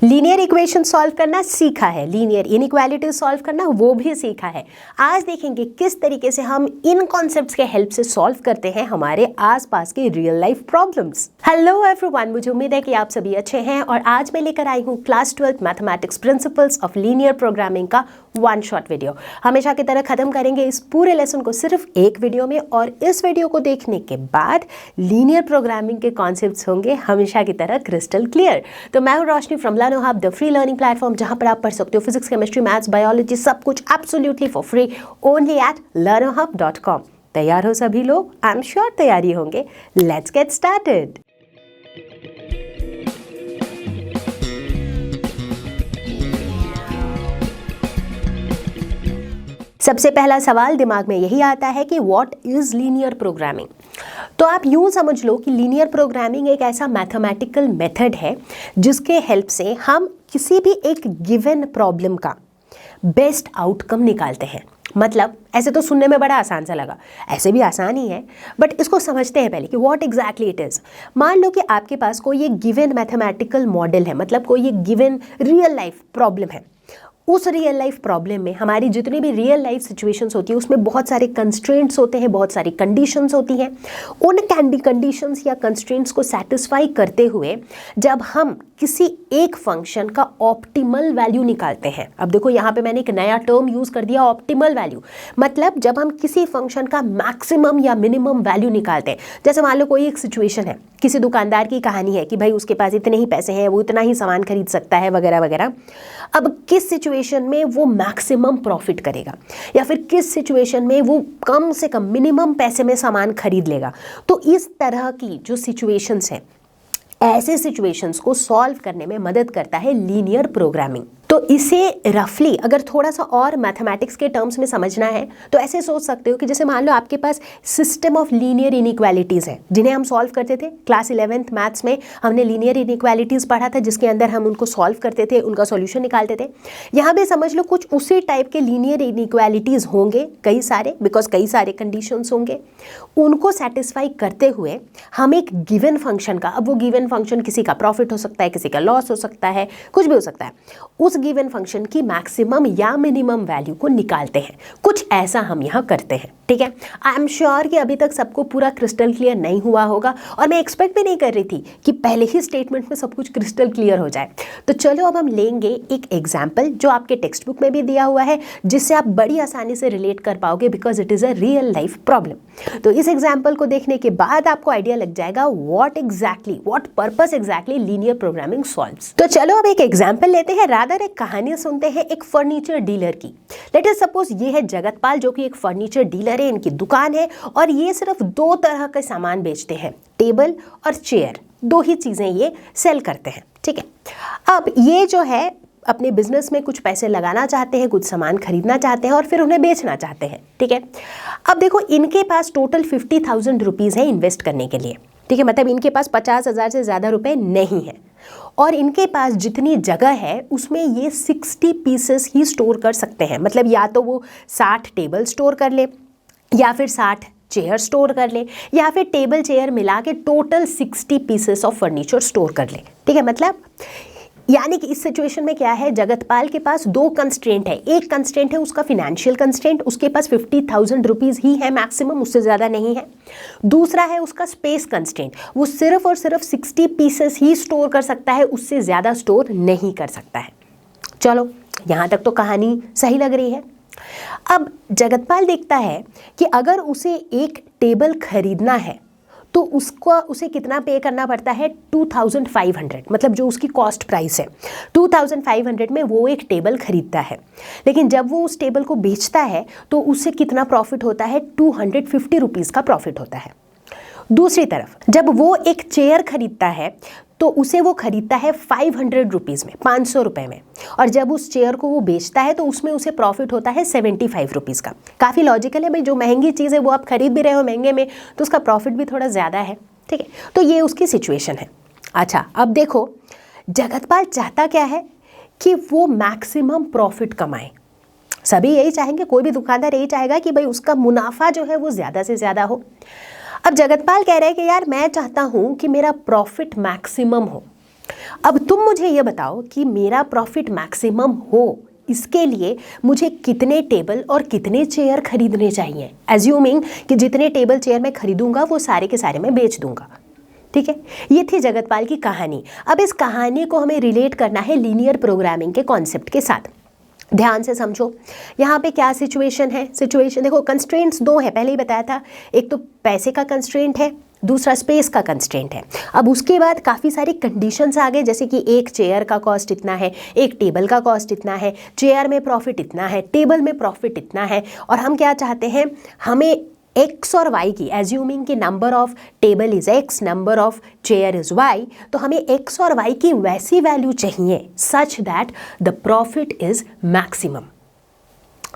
Linear equation solve करना सीखा है, लीनियर इनइक्वालिटी सॉल्व करना वो भी सीखा है। आज देखेंगे किस तरीके से हम इन कॉन्सेप्ट्स के हेल्प से सॉल्व करते हैं हमारे आसपास के real life problems. Hello everyone, मुझे उम्मीद है कि आप सभी अच्छे हैं और आज मैं लेकर आई हूँ class 12 mathematics principles of linear programming का वन शॉट वीडियो। हमेशा की तरह खत्म करेंगे इस पूरे लेसन को सिर्फ एक वीडियो में और इस वीडियो को देखने के बाद लीनियर प्रोग्रामिंग के कॉन्सेप्ट्स होंगे हमेशा की तरह क्रिस्टल क्लियर। तो मैं हूँ Roshni from Learno Hub, the free learning platform जहां पर आप पढ़ सकते हो फिजिक्स, केमिस्ट्री, मैथ्स, बायोलॉजी, सब कुछ absolutely for free only at learnohub.com। तैयार हो सभी लोग? आई एम श्योर तैयारी होंगे। Let's get started. सबसे पहला सवाल दिमाग में यही आता है कि व्हाट इज लीनियर प्रोग्रामिंग। तो आप यूं समझ लो कि लीनियर प्रोग्रामिंग एक ऐसा मैथमेटिकल मेथड है जिसके हेल्प से हम किसी भी एक गिवन प्रॉब्लम का बेस्ट आउटकम निकालते हैं। मतलब ऐसे तो सुनने में बड़ा आसान सा लगा, ऐसे भी आसान ही है, बट इसको समझते हैं पहले कि व्हाट एग्जैक्टली इट इज़। मान लो कि आपके पास कोई एक गिवन मैथमेटिकल मॉडल है, मतलब कोई एक गिवन रियल लाइफ प्रॉब्लम है। उस रियल लाइफ प्रॉब्लम में हमारी जितनी भी रियल लाइफ सिचुएशंस होती है उसमें बहुत सारे कंस्ट्रेंट्स होते हैं, बहुत सारी कंडीशंस होती हैं। उन कंडीशंस या कंस्ट्रेंट्स को सेटिस्फाई करते हुए जब हम किसी एक फंक्शन का ऑप्टिमल वैल्यू निकालते हैं। अब देखो यहाँ पे मैंने एक नया टर्म यूज़ कर दिया, ऑप्टिमल वैल्यू। मतलब जब हम किसी फंक्शन का मैक्सिमम या मिनिमम वैल्यू निकालते हैं। जैसे मान लो कोई एक सिचुएशन है, किसी दुकानदार की कहानी है कि भाई उसके पास इतने ही पैसे हैं, वो इतना ही सामान खरीद सकता है वगैरह वगैरह। अब किस सिचुएशन में वो मैक्सिमम प्रॉफिट करेगा या फिर किस सिचुएशन में वो कम से कम मिनिमम पैसे में सामान खरीद लेगा। तो इस तरह की जो सिचुएशंस है, ऐसे सिचुएशंस को सॉल्व करने में मदद करता है लीनियर प्रोग्रामिंग। तो इसे रफली अगर थोड़ा सा और मैथमेटिक्स के टर्म्स में समझना है तो ऐसे सोच सकते हो कि जैसे मान लो आपके पास सिस्टम ऑफ लीनियर इनइक्वालिटीज़ है जिन्हें हम सॉल्व करते थे। क्लास 11th मैथ्स में हमने लीनियर इनइक्वालिटीज़ पढ़ा था जिसके अंदर हम उनको सॉल्व करते थे, उनका सॉल्यूशन निकालते थे। यहाँ भी समझ लो कुछ उसी टाइप के लीनियर इनइक्वालिटीज़ होंगे, कई सारे, बिकॉज कई सारे कंडीशंस होंगे। उनको सेटिस्फाई करते हुए हम एक गिवन फंक्शन का, अब वो गिवन फंक्शन किसी का प्रॉफिट हो सकता है, किसी का लॉस हो सकता है, कुछ भी हो सकता है, उस गिवन फंक्शन की मैक्सिमम या मिनिमम वैल्यू को निकालते हैं। कुछ ऐसा हम यहाँ करते हैं, ठीक है। आई एम श्योर कि अभी तक सबको पूरा क्रिस्टल क्लियर नहीं हुआ होगा और मैं एक्सपेक्ट भी नहीं कर रही थी कि पहले ही स्टेटमेंट में सब कुछ क्रिस्टल क्लियर हो जाए। तो चलो अब हम लेंगे एक एग्जाम्पल जो आपके टेक्स्ट बुक में भी दिया हुआ है, जिससे आप बड़ी आसानी से रिलेट कर पाओगे, because it is a real life problem. तो इस एग्जाम्पल को देखने के बाद आपको आइडिया लग जाएगा what purpose exactly linear programming solves. तो चलो अब एक एग्जाम्पल लेते हैं, रादर एक कहानी सुनते हैं एक फर्नीचर डीलर की। लेट अस सपोज ये है जगतपाल जो कि एक फर्नीचर डीलर है, इनकी दुकान है और ये सिर्फ दो तरह के सामान बेचते हैं, टेबल और चेयर। दो ही चीजें ये सेल करते हैं, ठीक है। अब ये जो है अपने बिजनेस में कुछ पैसे लगाना चाहते हैं, कुछ सामान खरीदना चाहते हैं और फिर उन्हें बेचना चाहते हैं, ठीक है। अब देखो इनके पास टोटल 50,000 रुपीज़ है इन्वेस्ट करने के लिए, ठीक है। मतलब इनके पास 50,000 से ज़्यादा रुपए नहीं है और इनके पास जितनी जगह है उसमें ये 60 पीसेस ही स्टोर कर सकते हैं। मतलब या तो वो 60 टेबल स्टोर कर ले या फिर 60 चेयर स्टोर कर ले या फिर टेबल चेयर मिला के total 60 pieces of furniture store कर ले, ठीक है। मतलब यानी कि इस सिचुएशन में क्या है, जगतपाल के पास दो कंस्ट्रेंट है। एक कंस्ट्रेंट है उसका फिनेंशियल कंस्ट्रेंट, उसके पास 50,000 रुपीज़ ही है मैक्सिमम, उससे ज़्यादा नहीं है। दूसरा है उसका स्पेस कंस्ट्रेंट, वो सिर्फ और सिर्फ 60 पीसेस ही स्टोर कर सकता है, उससे ज़्यादा स्टोर नहीं कर सकता है। चलो यहाँ तक तो कहानी सही लग रही है। अब जगतपाल देखता है कि अगर उसे एक टेबल खरीदना है तो उसे कितना पे करना पड़ता है, 2500, मतलब जो उसकी कॉस्ट प्राइस है 2500 में वो एक टेबल खरीदता है। लेकिन जब वो उस टेबल को बेचता है तो उससे कितना प्रॉफिट होता है, 250 रुपीज़ का प्रॉफिट होता है। दूसरी तरफ जब वो एक चेयर खरीदता है तो उसे वो खरीदता है 500 रुपीज़ में, 500 रुपये में, और जब उस चेयर को वो बेचता है तो उसमें उसे प्रॉफिट होता है 75 रुपीज़ का। काफ़ी लॉजिकल है भाई, जो महंगी चीज़ है वो आप खरीद भी रहे हो महंगे में तो उसका प्रॉफिट भी थोड़ा ज़्यादा है, ठीक है। तो ये उसकी सिचुएशन है। अच्छा अब देखो जगतपाल चाहता क्या है कि वो मैक्सिमम प्रॉफिट कमाए। सभी यही चाहेंगे, कोई भी दुकानदार यही चाहेगा कि भाई उसका मुनाफा जो है वो ज़्यादा से ज़्यादा हो। अब जगतपाल कह रहे हैं कि यार मैं चाहता हूँ कि मेरा प्रॉफिट मैक्सिमम हो, अब तुम मुझे ये बताओ कि मेरा प्रॉफिट मैक्सिमम हो, इसके लिए मुझे कितने टेबल और कितने चेयर खरीदने चाहिए, एज्यूमिंग कि जितने टेबल चेयर मैं खरीदूंगा वो सारे के सारे मैं बेच दूंगा। ठीक है, ये थी जगतपाल की कहानी। अब इस कहानी को हमें रिलेट करना है लीनियर प्रोग्रामिंग के कॉन्सेप्ट के साथ। ध्यान से समझो, यहाँ पे क्या सिचुएशन है। सिचुएशन देखो, कंस्ट्रेंट्स दो है, पहले ही बताया था, एक तो पैसे का कंस्ट्रेंट है, दूसरा स्पेस का कंस्ट्रेंट है। अब उसके बाद काफ़ी सारी कंडीशंस आ गए, जैसे कि एक चेयर का कॉस्ट इतना है, एक टेबल का कॉस्ट इतना है, चेयर में प्रॉफिट इतना है, टेबल में प्रॉफिट इतना है, और हम क्या चाहते हैं, हमें x और y की, एज्यूमिंग कि number of table is x, number of chair is y, तो हमें x और y की वैसी वैल्यू चाहिए such that the profit is maximum.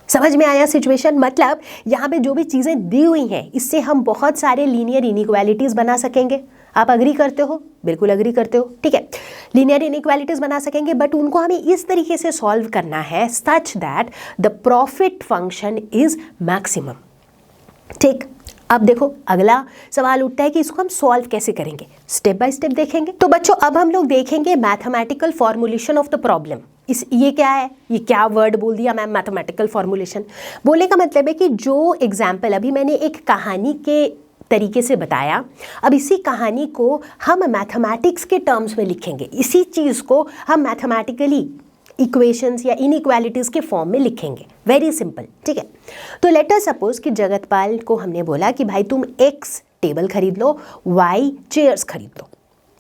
समझ में आया सिचुएशन? मतलब यहाँ पे जो भी चीज़ें दी हुई हैं, इससे हम बहुत सारे लीनियर इनइक्वालिटीज़ बना सकेंगे। आप अग्री करते हो? बिल्कुल अग्री करते हो, ठीक है। लीनियर इनइक्वालिटीज़ बना सकेंगे, बट उनको हमें इस तरीके से सॉल्व करना है such that the profit function is maximum. ठीक, अब देखो अगला सवाल उठता है कि इसको हम सॉल्व कैसे करेंगे, स्टेप बाय स्टेप देखेंगे। तो बच्चों अब हम लोग देखेंगे mathematical formulation of the problem. ये क्या है, ये क्या वर्ड बोल दिया मैम, मैथमेटिकल फॉर्मुलेशन। बोलने का मतलब है कि जो एग्जाम्पल अभी मैंने एक कहानी के तरीके से बताया, अब इसी कहानी को हम मैथमेटिक्स के टर्म्स में लिखेंगे, इसी चीज़ को हम मैथमेटिकली इक्वेशंस या इनइक्वालिटीज़ के फॉर्म में लिखेंगे। वेरी सिंपल, ठीक है। तो लेट अस सपोज कि जगतपाल को हमने बोला कि भाई तुम x टेबल खरीद लो, y चेयर्स खरीद लो,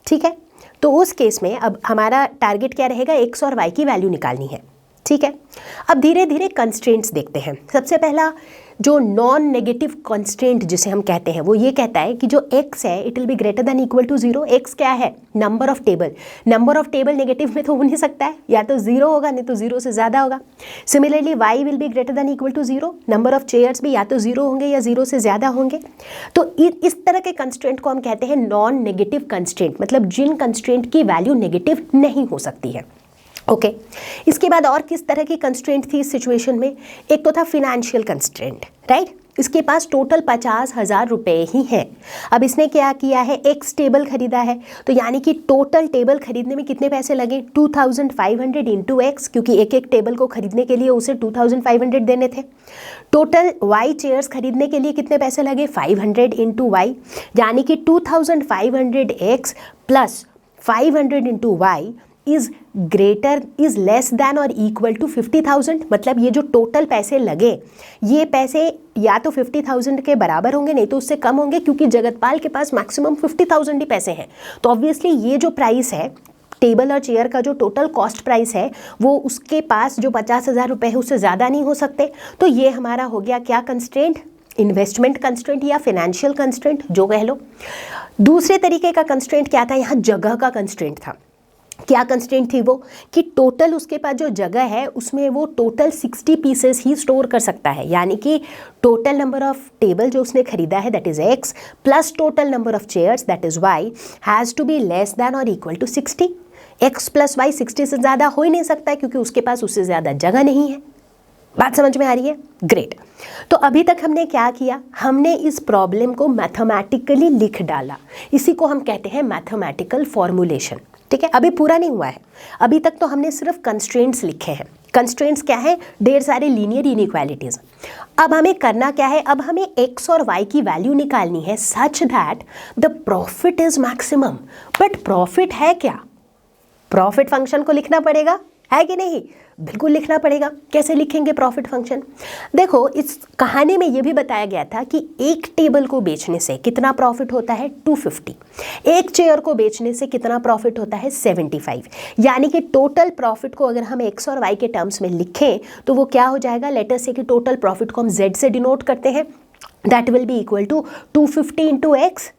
ठीक है। तो उस केस में अब हमारा टारगेट क्या रहेगा, x और y की वैल्यू निकालनी है, ठीक है। अब धीरे धीरे कंस्ट्रेंट्स देखते हैं। सबसे पहला जो नॉन नेगेटिव कंस्ट्रेंट जिसे हम कहते हैं, वो ये कहता है कि जो x है it will be greater than equal to 0। x क्या है, number of table. Number of table negative में तो हो नहीं सकता है, या तो 0 होगा, नहीं तो 0 से ज़्यादा होगा। Similarly y will be greater than equal to 0। Number of chairs भी या तो 0 होंगे या 0 से ज़्यादा होंगे। तो इस तरह के कंस्ट्रेंट को हम कहते हैं नॉन नेगेटिव कंस्ट्रेंट, मतलब जिन कंस्ट्रेंट की वैल्यू नेगेटिव नहीं हो सकती है। ओके, इसके बाद और किस तरह की कंस्ट्रेंट थी इस सिचुएशन में, एक तो था फिनेंशियल कंस्ट्रेंट, राइट। इसके पास टोटल 50,000 रुपये ही हैं। अब इसने क्या किया है, x टेबल खरीदा है, तो यानी कि टोटल टेबल खरीदने में कितने पैसे लगे, 2500 इंटू x, क्योंकि एक एक टेबल को खरीदने के लिए उसे 2500 देने थे। टोटल y चेयर्स खरीदने के लिए कितने पैसे लगे, 500 इंटू y, यानी कि 2500x plus 500 into y is less than or equal to 50,000। मतलब ये जो टोटल पैसे लगे, ये पैसे या तो 50,000 के बराबर होंगे, नहीं तो उससे कम होंगे, क्योंकि जगतपाल के पास मैक्सिमम 50,000 ही पैसे हैं। तो ऑब्वियसली ये जो प्राइस है टेबल और चेयर का, जो टोटल कॉस्ट प्राइस है, वो उसके पास जो 50,000 रुपये है उससे ज़्यादा नहीं हो सकते। तो ये हमारा हो गया क्या कंस्ट्रेंट, इन्वेस्टमेंट कंस्ट्रेंट या फिनेंशियल कंस्ट्रेंट जो कह लो। दूसरे तरीके का कंस्ट्रेंट क्या था, यहाँ जगह का कंस्ट्रेंट था। क्या कंस्ट्रेंट थी वो, कि टोटल उसके पास जो जगह है उसमें वो टोटल 60 पीसेस ही स्टोर कर सकता है, यानी कि टोटल नंबर ऑफ टेबल जो उसने खरीदा है that is x plus total number of chairs that is y has to be less than or equal to 60। x plus y 60 से ज़्यादा हो ही नहीं सकता है, क्योंकि उसके पास उससे ज़्यादा जगह नहीं है। बात समझ में आ रही है? ग्रेट। तो अभी तक हमने क्या किया, हमने इस प्रॉब्लम को मैथमेटिकली लिख डाला, इसी को हम कहते हैं मैथमेटिकल फॉर्मुलेशन, ठीक है। अभी पूरा नहीं हुआ है, अभी तक तो हमने सिर्फ कंस्ट्रेंट्स लिखे हैं। कंस्ट्रेंट्स क्या है, ढेर सारे लीनियर इनइक्वालिटीज़। अब हमें करना क्या है, अब हमें x और y की वैल्यू निकालनी है such that the profit is maximum. But profit है क्या, प्रॉफिट फंक्शन को लिखना पड़ेगा, है कि नहीं? बिल्कुल लिखना पड़ेगा। कैसे लिखेंगे प्रॉफिट फंक्शन? देखो इस कहानी में ये भी बताया गया था कि एक टेबल को बेचने से कितना प्रॉफिट होता है, 250। एक चेयर को बेचने से कितना प्रॉफिट होता है, 75। यानी कि टोटल प्रॉफिट को अगर हम x और y के टर्म्स में लिखें तो वो क्या हो जाएगा, लेट अस से कि टोटल प्रॉफिट को हम z से डिनोट करते हैं, that will be equal to 250 into X,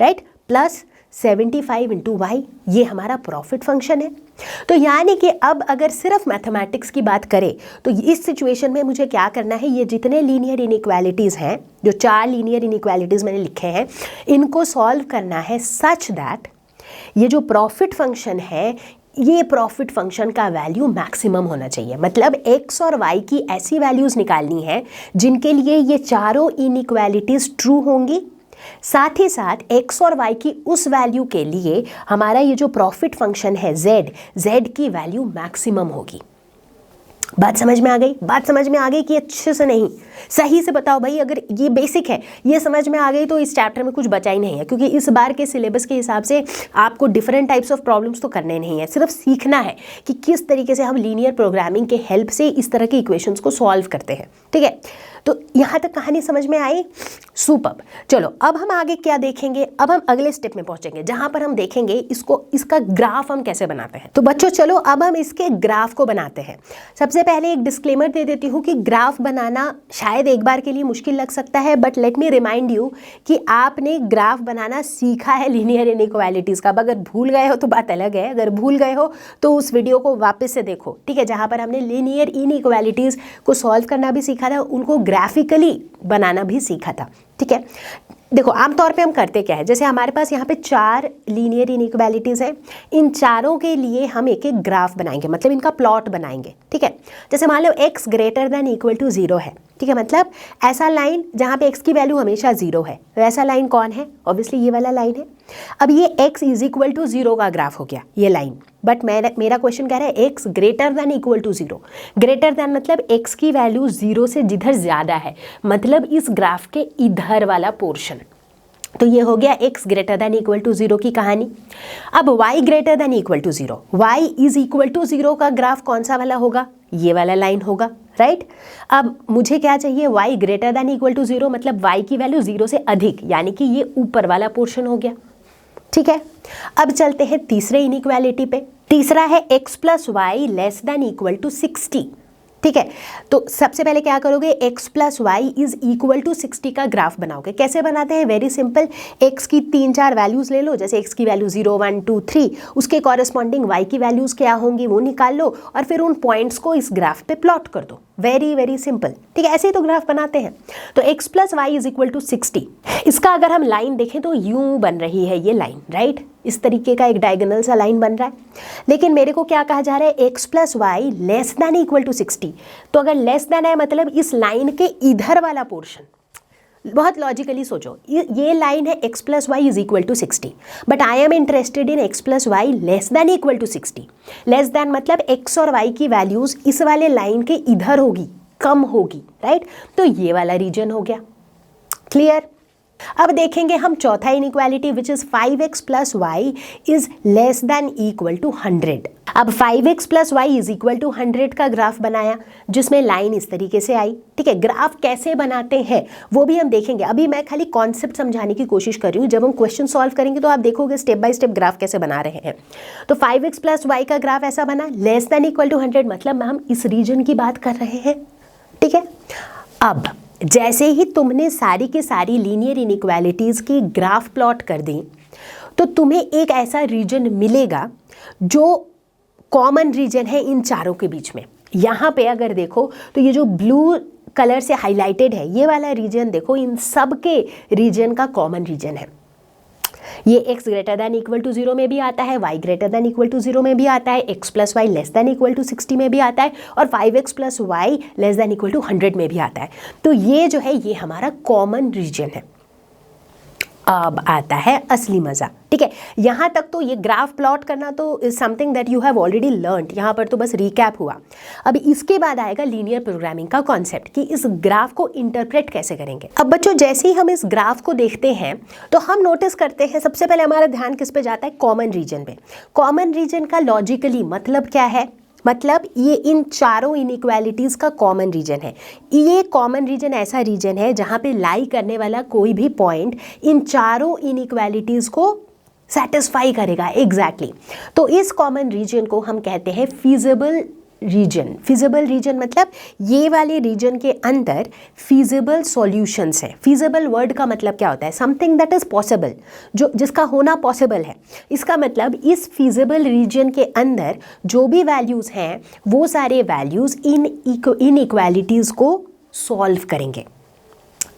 right, plus 75 into Y. ये हमारा प्रॉफिट फंक्शन है। तो यानी कि अब अगर सिर्फ मैथमेटिक्स की बात करें तो इस सिचुएशन में मुझे क्या करना है, ये जितने लीनियर इनइक्वालिटीज़ हैं, जो 4 लीनियर इनइक्वालिटीज़ मैंने लिखे हैं, इनको सॉल्व करना है सच दैट ये जो प्रॉफिट फंक्शन है, ये प्रॉफिट फंक्शन का वैल्यू मैक्सिमम होना चाहिए। मतलब x और y की ऐसी वैल्यूज़ निकालनी है जिनके लिए ये चारों इनइक्वालिटीज़ ट्रू होंगी साथ ही साथ x और y की उस वैल्यू के लिए हमारा ये जो प्रॉफिट फंक्शन है z की वैल्यू मैक्सिमम होगी। बात समझ में आ गई? बात समझ में आ गई कि अच्छे से नहीं? सही से बताओ भाई, अगर ये बेसिक है, ये समझ में आ गई तो इस चैप्टर में कुछ बचा ही नहीं है, क्योंकि इस बार के सिलेबस के हिसाब से आपको डिफरेंट टाइप्स ऑफ प्रॉब्लम्स तो करने नहीं है, सिर्फ सीखना है कि किस तरीके से हम लीनियर प्रोग्रामिंग के हेल्प से इस तरह के इक्वेशंस को सॉल्व करते हैं। ठीक है, तो यहाँ तक कहानी समझ में आई? सुपर्ब। चलो अब हम आगे क्या देखेंगे? अब हम अगले स्टेप में पहुंचेंगे जहां पर हम देखेंगे इसका ग्राफ हम कैसे बनाते हैं। तो बच्चों चलो अब हम इसके ग्राफ को बनाते हैं। सबसे पहले एक डिस्क्लेमर दे देती हूँ कि ग्राफ बनाना शायद एक बार के लिए मुश्किल लग सकता है, but let me remind you कि आपने ग्राफ बनाना सीखा है लीनियर इनइक्वालिटीज का। अब अगर भूल गए हो तो बात अलग है, अगर भूल गए हो तो उस वीडियो को वापस से देखो, ठीक है, जहां पर हमने लीनियर इनइक्वालिटीज को सॉल्व करना भी सीखा था, उनको ग्राफिकली बनाना भी सीखा था। ठीक है, देखो आमतौर पे हम करते क्या है, जैसे हमारे पास यहाँ पे 4 लीनियर इनइक्वालिटीज हैं, इन चारों के लिए हम एक एक ग्राफ बनाएंगे, मतलब इनका प्लॉट बनाएंगे। ठीक है, जैसे मान लो x greater than equal to 0 है। ठीक है, मतलब ऐसा लाइन जहाँ पे x की वैल्यू हमेशा 0 है, तो ऐसा लाइन कौन है? ऑब्वियसली ये वाला लाइन है। अब ये x इज इक्वल टू 0 का ग्राफ हो गया ये लाइन, बट मेरा क्वेश्चन कह रहा है x greater than equal to 0। Greater than मतलब x की वैल्यू 0 से जिधर ज़्यादा है, मतलब इस ग्राफ के इधर वाला पोर्शन। तो ये हो गया x greater than equal to 0 की कहानी। अब y greater than equal to 0, y is equal to 0 का ग्राफ कौन सा वाला होगा? ये वाला लाइन होगा, राइट। अब मुझे क्या चाहिए? y greater than equal to 0, मतलब y की वैल्यू 0 से अधिक, यानी कि ये ऊपर वाला पोर्शन हो गया। ठीक है, अब चलते हैं तीसरे इनइक्वालिटी पे। तीसरा है x plus y less than equal to 60। ठीक है, तो सबसे पहले क्या करोगे? x plus y is equal to 60 का ग्राफ बनाओगे। कैसे बनाते हैं? वेरी सिंपल, x की 3-4 वैल्यूज ले लो, जैसे x की वैल्यू 0, 1, 2, 3, उसके कॉरेस्पॉन्डिंग y की वैल्यूज क्या होंगी वो निकाल लो और फिर उन पॉइंट्स को इस ग्राफ पे प्लॉट कर दो। Very very simple. ठीक है, ऐसे ही तो ग्राफ बनाते हैं। तो x plus y is equal to 60, इसका अगर हम लाइन देखें तो यूं बन रही है ये लाइन, राइट। इस तरीके का एक डायगोनल सा लाइन बन रहा है, लेकिन मेरे को क्या कहा जा रहा है? x plus y less than equal to 60। तो अगर लेस देन है मतलब इस लाइन के इधर वाला पोर्शन, बहुत लॉजिकली सोचो, ये लाइन है x plus y is equal to 60, but I am interested in x plus y less than equal to 60। Less than मतलब x और y की वैल्यूज इस वाले लाइन के इधर होगी, कम होगी, राइट। तो ये वाला रीजन हो गया। क्लियर? अब देखेंगे हम चौथा inequality which is 5x plus y is less than equal to 100। अब 5x plus y is equal to 100 का ग्राफ बनाया, जिसमें लाइन इस तरीके से आई। ठीक है, ग्राफ कैसे बनाते हैं वो भी हम देखेंगे। अभी मैं खाली कॉन्सेप्ट समझाने की कोशिश कर रही हूँ, जब हम क्वेश्चन सॉल्व करेंगे तो आप देखोगे स्टेप बाय स्टेप ग्राफ कैसे बना रहे हैं। तो 5x प्लस वाई का ग्राफ ऐसा बना, लेस देन इक्वल टू 100, मतलब हम इस रीजन की बात कर रहे हैं। ठीक है, अब जैसे ही तुमने सारी की सारी लीनियर इनइक्वालिटीज़ की ग्राफ प्लॉट कर दी, तो तुम्हें एक ऐसा रीजन मिलेगा जो कॉमन रीजन है इन चारों के बीच में। यहाँ पे अगर देखो तो ये जो ब्लू कलर से हाईलाइटेड है ये वाला रीजन, देखो इन सब के रीजन का कॉमन रीजन है। ये x greater than equal to 0 में भी आता है, y greater than equal to 0 में भी आता है, x plus y less than equal to 60 में भी आता है, और 5x plus y less than equal to 100 में भी आता है। तो ये जो है ये हमारा कॉमन रीजन है। अब आता है असली मज़ा। ठीक है, यहाँ तक तो ये ग्राफ प्लॉट करना तो is something that you have already learned, यहाँ पर तो बस रिकैप हुआ। अब इसके बाद आएगा लीनियर प्रोग्रामिंग का कॉन्सेप्ट कि इस ग्राफ को इंटरप्रेट कैसे करेंगे। अब बच्चों जैसे ही हम इस ग्राफ को देखते हैं तो हम नोटिस करते हैं, सबसे पहले हमारा ध्यान किस पे जाता है? कॉमन रीजन पे। कॉमन रीजन का लॉजिकली मतलब क्या है? मतलब ये इन चारों इनइक्वालिटीज़ का कॉमन रीजन है। ये कॉमन रीजन ऐसा रीजन है जहाँ पे लाई करने वाला कोई भी पॉइंट इन चारों इनइक्वालिटीज़ को सेटिस्फाई करेगा एग्जैक्टली। तो इस कॉमन रीजन को हम कहते हैं फीजिबल रीजन। फीजिबल रीजन मतलब ये वाले रीजन के अंदर फीजिबल सॉल्यूशंस है। फीजिबल वर्ड का मतलब क्या होता है? समथिंग दैट इज पॉसिबल, जो जिसका होना पॉसिबल है। इसका मतलब इस फीजिबल रीजन के अंदर जो भी वैल्यूज़ हैं वो सारे वैल्यूज़ इन इक्वालिटीज़ को सॉल्व करेंगे,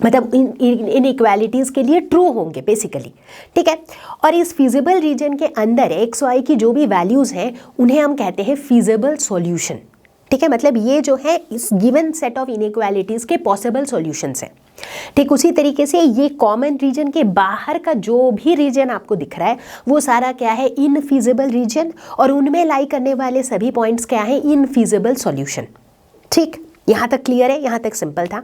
मतलब इन इक्वालिटीज़ के लिए ट्रू होंगे बेसिकली। ठीक है, और इस फीजिबल रीजन के अंदर एक्स वाई की जो भी वैल्यूज़ हैं उन्हें हम कहते हैं फीजिबल सॉल्यूशन। ठीक है, मतलब ये जो है इस गिवन सेट ऑफ इनइक्वालिटीज के पॉसिबल सॉल्यूशंस हैं। ठीक उसी तरीके से ये कॉमन रीजन के बाहर का जो भी रीजन आपको दिख रहा है वो सारा क्या है, इनफीजिबल रीजन, और उनमें लाई करने वाले सभी पॉइंट्स क्या है, इनफीजिबल सॉल्यूशन। ठीक, यहाँ तक क्लियर है, यहाँ तक सिंपल था।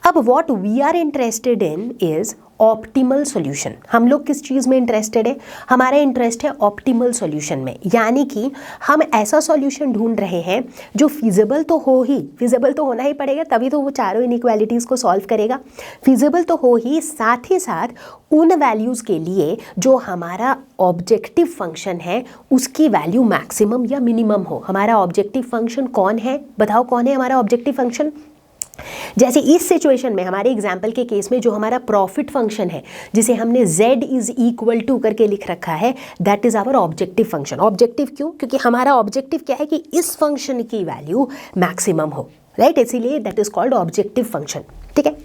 अब what we are interested in is optimal solution. हम लोग किस चीज़ में इंटरेस्टेड है, हमारा इंटरेस्ट है ऑप्टिमल सॉल्यूशन में, यानी कि हम ऐसा सॉल्यूशन ढूंढ रहे हैं जो फिजिबल तो हो ही, फिजिबल तो होना ही पड़ेगा तभी तो वो चारों इनइक्वालिटीज़ को सॉल्व करेगा, फिजिबल तो हो ही साथ उन वैल्यूज़ के लिए जो हमारा ऑब्जेक्टिव फंक्शन है उसकी वैल्यू मैक्सिमम या मिनिमम हो। हमारा ऑब्जेक्टिव फंक्शन कौन है, बताओ कौन है हमारा ऑब्जेक्टिव फंक्शन। जैसे इस सिचुएशन में हमारे एग्जाम्पल के केस में जो हमारा प्रॉफिट फंक्शन है जिसे हमने z इज इक्वल टू करके लिख रखा है, that is our objective function. Objective क्यों, क्योंकि हमारा ऑब्जेक्टिव क्या है कि इस फंक्शन की वैल्यू मैक्सिमम हो, राइट, इसीलिए that is called objective function. ठीक है,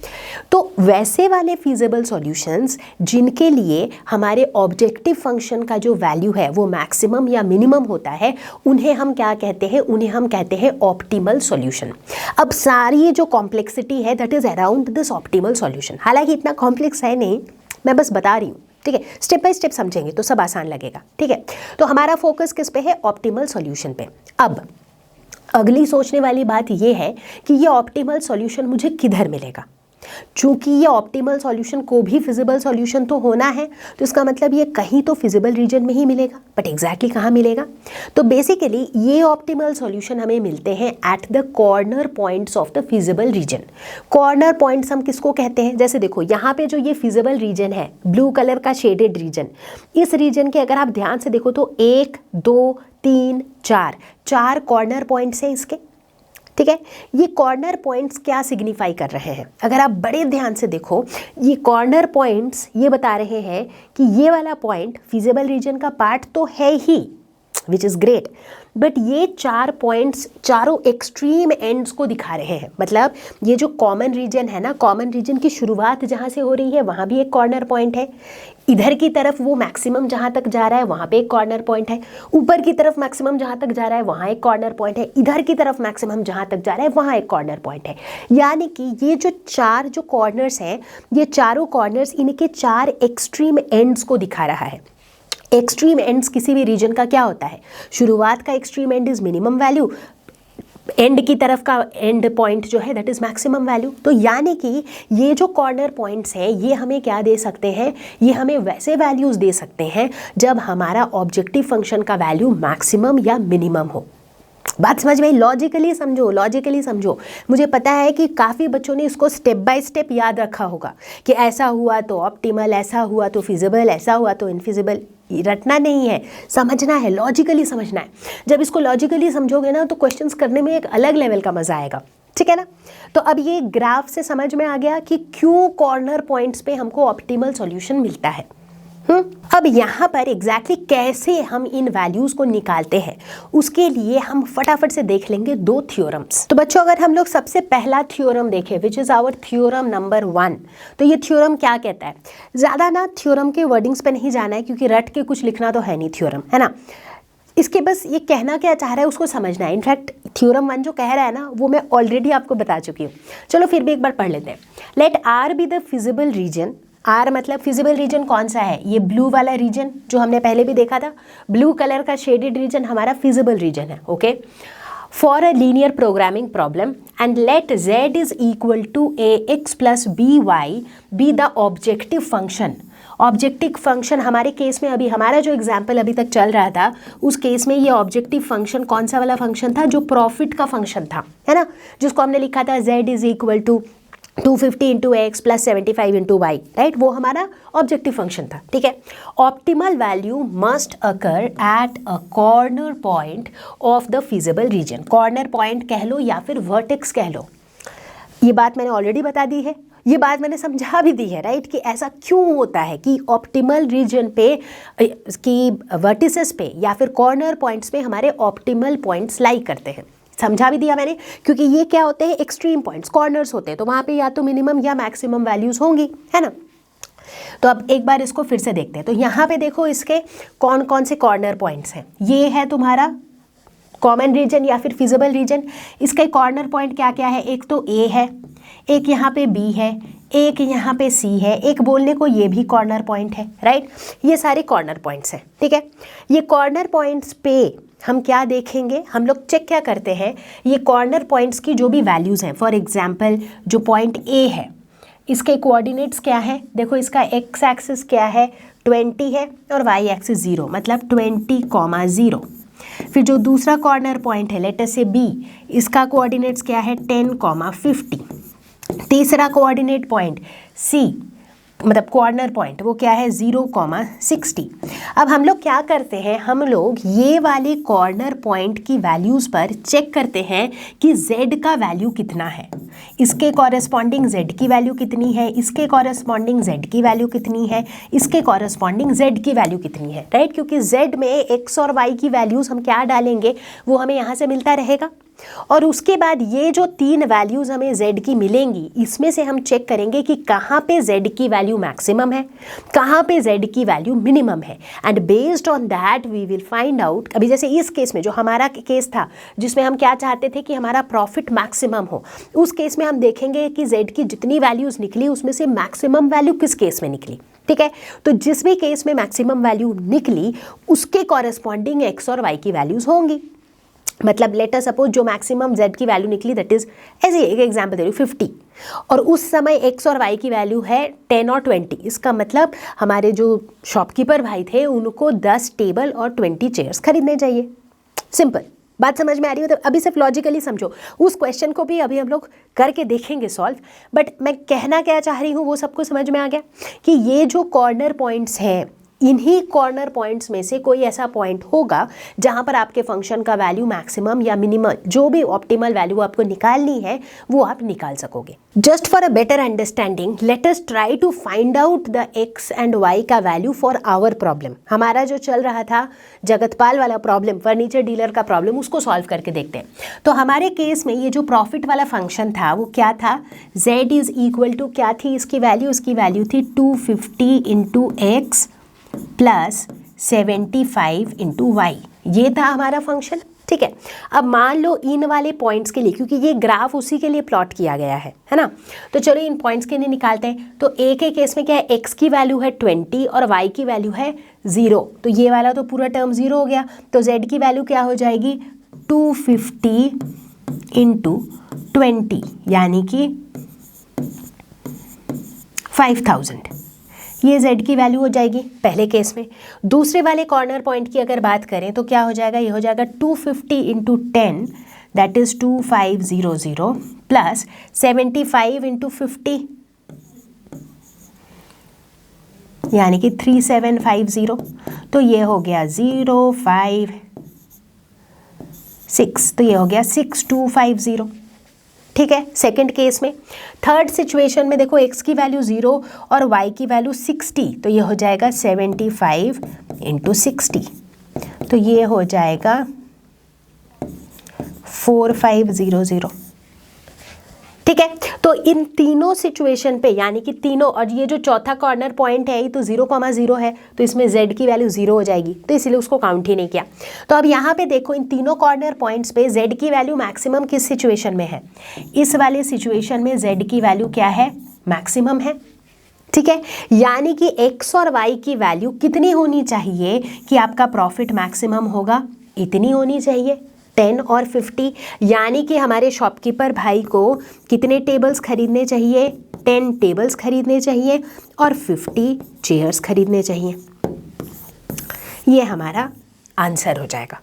तो वैसे वाले फीजिबल सॉल्यूशंस जिनके लिए हमारे ऑब्जेक्टिव फंक्शन का जो वैल्यू है वो मैक्सिमम या मिनिमम होता है, उन्हें हम क्या कहते हैं, उन्हें हम कहते हैं ऑप्टिमल सॉल्यूशन। अब सारी जो कॉम्प्लेक्सिटी है that is around this optimal solution. हालांकि इतना कॉम्प्लेक्स है नहीं, मैं बस बता रही हूँ। ठीक है, स्टेप बाय स्टेप समझेंगे तो सब आसान लगेगा। ठीक है, तो हमारा फोकस किस पे है, ऑप्टिमल सॉल्यूशन पे। अब अगली सोचने वाली बात यह है कि ये ऑप्टिमल सॉल्यूशन मुझे किधर मिलेगा। चूंकि ये ऑप्टिमल सॉल्यूशन को भी फिजिबल सॉल्यूशन तो होना है, तो इसका मतलब ये कहीं तो फिजिबल रीजन में ही मिलेगा, बट एग्जैक्टली कहाँ मिलेगा। तो बेसिकली ये ऑप्टिमल सॉल्यूशन हमें मिलते हैं eight the corner points of the feasible region. Corner points हम किसको कहते हैं, जैसे देखो यहाँ पे जो ये फिजिबल रीजन है, ब्लू कलर का शेडेड रीजन, इस रीजन के अगर आप ध्यान से देखो तो 1 2 3 4 कॉर्नर पॉइंट्स हैं इसके। ठीक है, ये कॉर्नर पॉइंट्स क्या सिग्निफाई कर रहे हैं, अगर आप बड़े ध्यान से देखो, ये कॉर्नर पॉइंट्स ये बता रहे हैं कि ये वाला पॉइंट फिजिबल रीजन का पार्ट तो है ही, विच इज़ ग्रेट, बट ये 4 पॉइंट्स चारों एक्सट्रीम एंड्स को दिखा रहे हैं। मतलब ये जो कॉमन रीजन है ना, कॉमन रीजन की शुरुआत जहाँ से हो रही है वहाँ भी एक कॉर्नर पॉइंट है, इधर की तरफ वो मैक्सिमम जहाँ तक जा रहा है वहाँ पे एक कॉर्नर पॉइंट है, ऊपर की तरफ मैक्सिमम जहाँ तक जा रहा है वहाँ एक कॉर्नर पॉइंट है, इधर की तरफ मैक्सिमम जहाँ तक जा रहा है वहाँ एक कॉर्नर पॉइंट है। यानी कि ये जो 4 जो कॉर्नर्स हैं, ये चारों कॉर्नर्स इनके 4 एक्सट्रीम एंड्स को दिखा रहा है। एक्सट्रीम एंड्स किसी भी रीजन का क्या होता है, शुरुआत का extreme and is minimum value, and की तरफ का एंड पॉइंट जो है दैट इज मैक्सिमम वैल्यू। तो यानी कि ये जो कॉर्नर पॉइंट्स हैं ये हमें क्या दे सकते हैं, ये हमें वैसे वैल्यूज दे सकते हैं जब हमारा ऑब्जेक्टिव फंक्शन का वैल्यू मैक्सिमम या मिनिमम हो। बात समझ में, लॉजिकली समझो, लॉजिकली समझो। मुझे पता है कि काफ़ी बच्चों ने इसको स्टेप बाय स्टेप याद रखा होगा कि ऐसा हुआ तो ऑप्टिमल, ऐसा हुआ तो फिजिबल, ऐसा हुआ तो इनफिजिबल। रटना नहीं है, समझना है, लॉजिकली समझना है। जब इसको लॉजिकली समझोगे ना तो क्वेश्चंस करने में एक अलग लेवल का मजा आएगा। ठीक है ना, तो अब ये ग्राफ से समझ में आ गया कि क्यों कॉर्नर पॉइंट्स पे हमको ऑप्टिमल सॉल्यूशन मिलता है। अब यहाँ पर एग्जैक्टली कैसे हम इन वैल्यूज को निकालते हैं उसके लिए हम फटाफट से देख लेंगे 2 थ्योरम्स। तो बच्चों अगर हम लोग सबसे पहला थ्योरम देखें which is our theorem number 1, तो ये थ्योरम क्या कहता है। ज़्यादा ना थ्योरम के वर्डिंग्स पे नहीं जाना है क्योंकि रट के कुछ लिखना तो है नहीं थ्योरम, है ना। इसके बस ये कहना क्या चाह रहा है उसको समझना है। इनफैक्ट थ्योरम 1 जो कह रहा है ना वो मैं ऑलरेडी आपको बता चुकी हूँ। चलो फिर भी एक बार पढ़ लेते हैं। Let R be the feasible region. R मतलब फिजिबल रीजन कौन सा है, ये ब्लू वाला रीजन जो हमने पहले भी देखा था, ब्लू कलर का शेडेड रीजन हमारा फिजिबल रीजन है। Okay, for a linear programming problem and let z is equal to ax plus by be the objective function. Objective function हमारे केस में, अभी हमारा जो एग्जाम्पल अभी तक चल रहा था उस केस में ये ऑब्जेक्टिव फंक्शन कौन सा वाला फंक्शन था, जो प्रॉफिट का फंक्शन था, है ना, जिसको हमने लिखा था z is equal to 250 into x plus 75 into y, right, वो हमारा ऑब्जेक्टिव फंक्शन था। ठीक है, optimal value must occur at a corner point of the feasible region. Corner point कह लो या फिर वर्टेक्स कह लो, ये बात मैंने ऑलरेडी बता दी है, ये बात मैंने समझा भी दी है, राइट, कि ऐसा क्यों होता है कि ऑप्टिमल रीजन पे की वर्टिसेस पे या फिर कॉर्नर पॉइंट्स पे हमारे ऑप्टिमल पॉइंट्स लाई करते हैं। समझा भी दिया मैंने, क्योंकि ये क्या होते हैं, एक्सट्रीम पॉइंट्स, कॉर्नर्स होते हैं, तो वहाँ पे या तो मिनिमम या मैक्सिमम वैल्यूज होंगी, है ना। तो अब एक बार इसको फिर से देखते हैं। तो यहाँ पे देखो इसके कौन कौन से कॉर्नर पॉइंट्स हैं। ये है तुम्हारा कॉमन रीजन या फिर फिजिबल रीजन, इसके कॉर्नर पॉइंट क्या क्या है, एक तो ए है, एक यहाँ पे बी है, एक यहाँ पे सी है, एक बोलने को ये भी कॉर्नर पॉइंट है, राइट। ये सारे कॉर्नर पॉइंट्स हैं, ठीक है। ये कॉर्नर पॉइंट्स पे हम क्या देखेंगे, हम लोग चेक क्या करते हैं, ये कॉर्नर पॉइंट्स की जो भी वैल्यूज़ हैं, फॉर एग्जांपल जो पॉइंट ए है इसके कोऑर्डिनेट्स क्या है, देखो इसका एक्स एक्सिस क्या है 20 है और वाई एक्सिस 0, मतलब 20, 0। फिर जो दूसरा कॉर्नर पॉइंट है लेट अस से बी, इसका कोऑर्डिनेट्स क्या है 10, 50। तीसरा कोऑर्डिनेट पॉइंट सी, मतलब कॉर्नर पॉइंट वो क्या है 0, 60। अब हम लोग क्या करते हैं, हम लोग ये वाले कॉर्नर पॉइंट की वैल्यूज़ पर चेक करते हैं कि z का वैल्यू कितना है, इसके कॉरेस्पॉन्डिंग z की वैल्यू कितनी है, इसके कॉरेस्पॉन्डिंग z की वैल्यू कितनी है, इसके कॉरेस्पॉन्डिंग z की वैल्यू कितनी है, राइट। क्योंकि z में x और y की वैल्यूज़ हम क्या डालेंगे वो हमें यहाँ से मिलता रहेगा। और उसके बाद ये जो 3 वैल्यूज़ हमें z की मिलेंगी, इसमें से हम चेक करेंगे कि कहाँ पे z की वैल्यू मैक्सिमम है, कहाँ पे z की वैल्यू मिनिमम है, and based on that we will find out. अभी जैसे इस केस में जो हमारा केस था जिसमें हम क्या चाहते थे कि हमारा प्रॉफिट मैक्सिमम हो, उस केस में हम देखेंगे कि z की जितनी वैल्यूज़ निकली उसमें से मैक्सिमम वैल्यू किस केस में निकली, ठीक है। तो जिस भी केस में मैक्सिमम वैल्यू निकली उसके कॉरेस्पॉन्डिंग x और y की वैल्यूज़ होंगी। मतलब लेट अस सपोज जो मैक्सिमम z की वैल्यू निकली दैट इज, ऐसे एक एग्जांपल दे रही हूँ 50, और उस समय x और y की वैल्यू है 10 और 20। इसका मतलब हमारे जो शॉपकीपर भाई थे उनको 10 टेबल और 20 चेयर्स खरीदने चाहिए। सिंपल बात समझ में आ रही है, मतलब अभी सिर्फ लॉजिकली समझो, उस क्वेश्चन को भी अभी हम लोग करके देखेंगे सॉल्व। बट मैं कहना क्या चाह रही हूँ वो सबको समझ में आ गया कि ये जो कॉर्नर पॉइंट्स हैं, इन्हीं कॉर्नर पॉइंट्स में से कोई ऐसा पॉइंट होगा जहां पर आपके फंक्शन का वैल्यू मैक्सिमम या मिनिमम, जो भी ऑप्टिमल वैल्यू आपको निकालनी है वो आप निकाल सकोगे। Just for a better understanding let us try to find out the x and y का वैल्यू फॉर आवर प्रॉब्लम। हमारा जो चल रहा था जगतपाल वाला प्रॉब्लम, फर्नीचर डीलर का प्रॉब्लम, उसको सॉल्व करके देखते हैं। तो हमारे केस में ये जो प्रॉफिट वाला फंक्शन था वो क्या था, z इज इक्वल टू क्या थी इसकी वैल्यू, इसकी वैल्यू थी 250 into x plus 75 into Y, ये था हमारा फंक्शन, ठीक है। अब मान लो इन वाले पॉइंट्स के लिए, क्योंकि ये ग्राफ उसी के लिए प्लॉट किया गया है ना, तो चलो इन पॉइंट्स के लिए निकालते हैं। तो ए के केस में क्या है, x की वैल्यू है 20 और y की वैल्यू है 0, तो ये वाला तो पूरा टर्म 0 हो गया। तो z की वैल्यू क्या हो जाएगी 250 इंटू 20 यानी कि 5000, ये z की वैल्यू हो जाएगी पहले केस में। दूसरे वाले कॉर्नर पॉइंट की अगर बात करें तो क्या हो जाएगा, ये हो जाएगा 250 into 10 that is 2500 plus 75 into 50 यानी कि 3750, तो ये हो गया 056, तो ये हो गया 6250, ठीक है। सेकंड केस में, थर्ड सिचुएशन में देखो x की वैल्यू 0 और y की वैल्यू 60, तो ये हो जाएगा 75 इंटू 60, तो ये हो जाएगा 4500, ठीक है। तो इन तीनों सिचुएशन पे यानी कि तीनों, और ये जो चौथा कॉर्नर पॉइंट है ये तो 0,0 है, तो इसमें z की वैल्यू 0 हो जाएगी, तो इसलिए उसको काउंट ही नहीं किया। तो अब यहाँ पे देखो इन तीनों कॉर्नर पॉइंट्स पे z की वैल्यू मैक्सिमम किस सिचुएशन में है, इस वाले सिचुएशन में z की वैल्यू क्या है, मैक्सिमम है, ठीक है। यानी कि x और y की वैल्यू कितनी होनी चाहिए कि आपका प्रॉफिट मैक्सिमम होगा, इतनी होनी चाहिए 10 और 50, यानी कि हमारे शॉपकीपर भाई को कितने टेबल्स खरीदने चाहिए, 10 टेबल्स खरीदने चाहिए और 50 चेयर्स खरीदने चाहिए। ये हमारा आंसर हो जाएगा।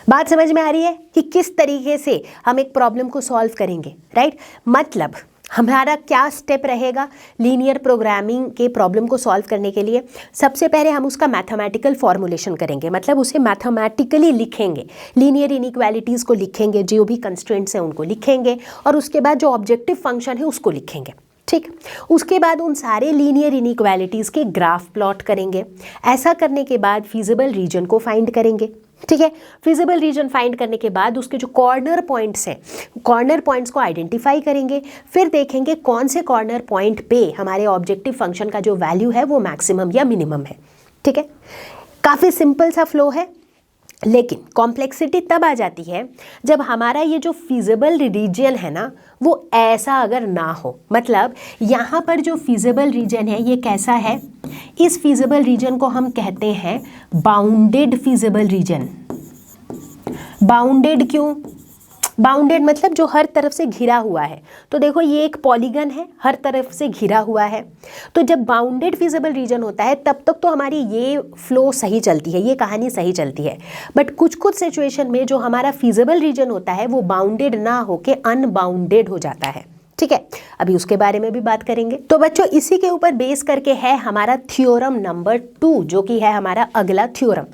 बात समझ में आ रही है कि किस तरीके से हम एक प्रॉब्लम को सॉल्व करेंगे, राइट। मतलब हमारा क्या स्टेप रहेगा लीनियर प्रोग्रामिंग के प्रॉब्लम को सॉल्व करने के लिए। सबसे पहले हम उसका मैथमेटिकल फॉर्मुलेशन करेंगे, मतलब उसे मैथमेटिकली लिखेंगे, लीनियर इनइक्वालिटीज़ को लिखेंगे, जो भी कंस्ट्रेंट्स हैं उनको लिखेंगे, और उसके बाद जो ऑब्जेक्टिव फंक्शन है उसको लिखेंगे, ठीक। उसके बाद उन सारे लीनियर इनइक्वालिटीज़ के ग्राफ प्लॉट करेंगे। ऐसा करने के बाद फिजिबल रीजन को फाइंड करेंगे, ठीक है। फिजिबल रीजन फाइंड करने के बाद उसके जो कॉर्नर पॉइंट्स हैं, कॉर्नर पॉइंट्स को आइडेंटिफाई करेंगे, फिर देखेंगे कौन से कॉर्नर पॉइंट पे हमारे ऑब्जेक्टिव फंक्शन का जो वैल्यू है वो मैक्सिमम या मिनिमम है, ठीक है। काफ़ी सिंपल सा फ्लो है। लेकिन कॉम्प्लेक्सिटी तब आ जाती है जब हमारा ये जो फिजिबल रीजन है ना वो ऐसा अगर ना हो, मतलब यहाँ पर जो फिजिबल रीजन है ये कैसा है, इस फिजिबल रीजन को हम कहते हैं बाउंडेड फिजिबल रीजन। बाउंडेड क्यों? बाउंडेड मतलब जो हर तरफ से घिरा हुआ है। तो देखो ये एक पॉलीगन है, हर तरफ से घिरा हुआ है। तो जब बाउंडेड फिजिबल रीजन होता है तब तक तो हमारी ये फ्लो सही चलती है, ये कहानी सही चलती है। बट कुछ कुछ सिचुएशन में जो हमारा फिजिबल रीजन होता है वो बाउंडेड ना होके अनबाउंडेड हो जाता है। ठीक है, अभी उसके बारे में भी बात करेंगे। तो बच्चों इसी के ऊपर बेस करके है हमारा थ्योरम नंबर 2, जो कि है हमारा अगला थ्योरम।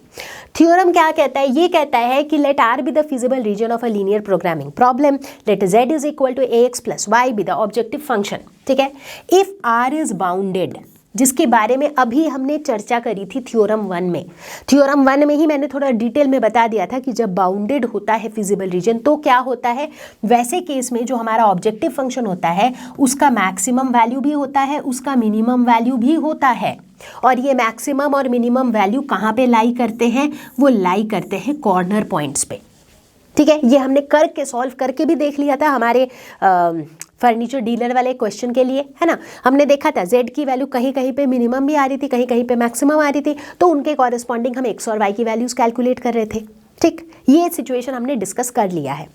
थ्योरम क्या कहता है? ये कहता है कि let R be the feasible region of a linear programming problem, let z is equal to ax plus y be the objective function. ठीक है, इफ r इज बाउंडेड, जिसके बारे में अभी हमने चर्चा करी थी थ्योरम 1 में। थ्योरम 1 में ही मैंने थोड़ा डिटेल में बता दिया था कि जब बाउंडेड होता है फिजिबल रीजन तो क्या होता है, वैसे केस में जो हमारा ऑब्जेक्टिव फंक्शन होता है उसका मैक्सिमम वैल्यू भी होता है, उसका मिनिमम वैल्यू भी होता है। और ये मैक्सिमम और मिनिमम वैल्यू कहाँ पे लाई करते हैं? वो लाई करते हैं कॉर्नर पॉइंट्स पे। ठीक है, ये हमने करके सॉल्व करके भी देख लिया था हमारे फर्नीचर डीलर वाले क्वेश्चन के लिए, है ना। हमने देखा था z की वैल्यू कहीं कहीं पे मिनिमम भी आ रही थी, कहीं कहीं पे मैक्सिमम आ रही थी, तो उनके कॉरेस्पॉन्डिंग हम x और y की वैल्यूज कैलकुलेट कर रहे थे। ठीक, ये सिचुएशन हमने डिस्कस कर लिया है।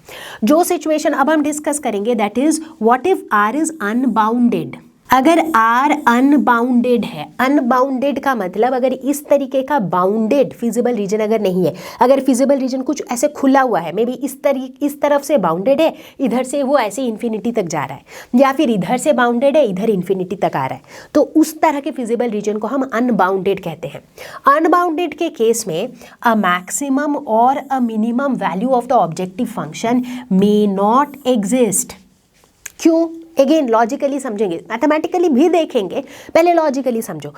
जो सिचुएशन अब हम डिस्कस करेंगे that is what if r is unbounded. अगर r अनबाउंडेड है, अनबाउंडेड का मतलब अगर इस तरीके का बाउंडेड फिजिबल रीजन अगर नहीं है, अगर फिजिबल रीजन कुछ ऐसे खुला हुआ है, मे बी इस तरफ से बाउंडेड है, इधर से वो ऐसे इन्फिनिटी तक जा रहा है, या फिर इधर से बाउंडेड है, इधर इन्फिनिटी तक आ रहा है, तो उस तरह के फिजिबल रीजन को हम अनबाउंडेड कहते हैं। अनबाउंडेड के केस में अ मैक्सिमम और a minimum value of the objective function may not exist. क्यों? अगेन लॉजिकली समझेंगे, मैथमेटिकली भी देखेंगे, पहले लॉजिकली समझो।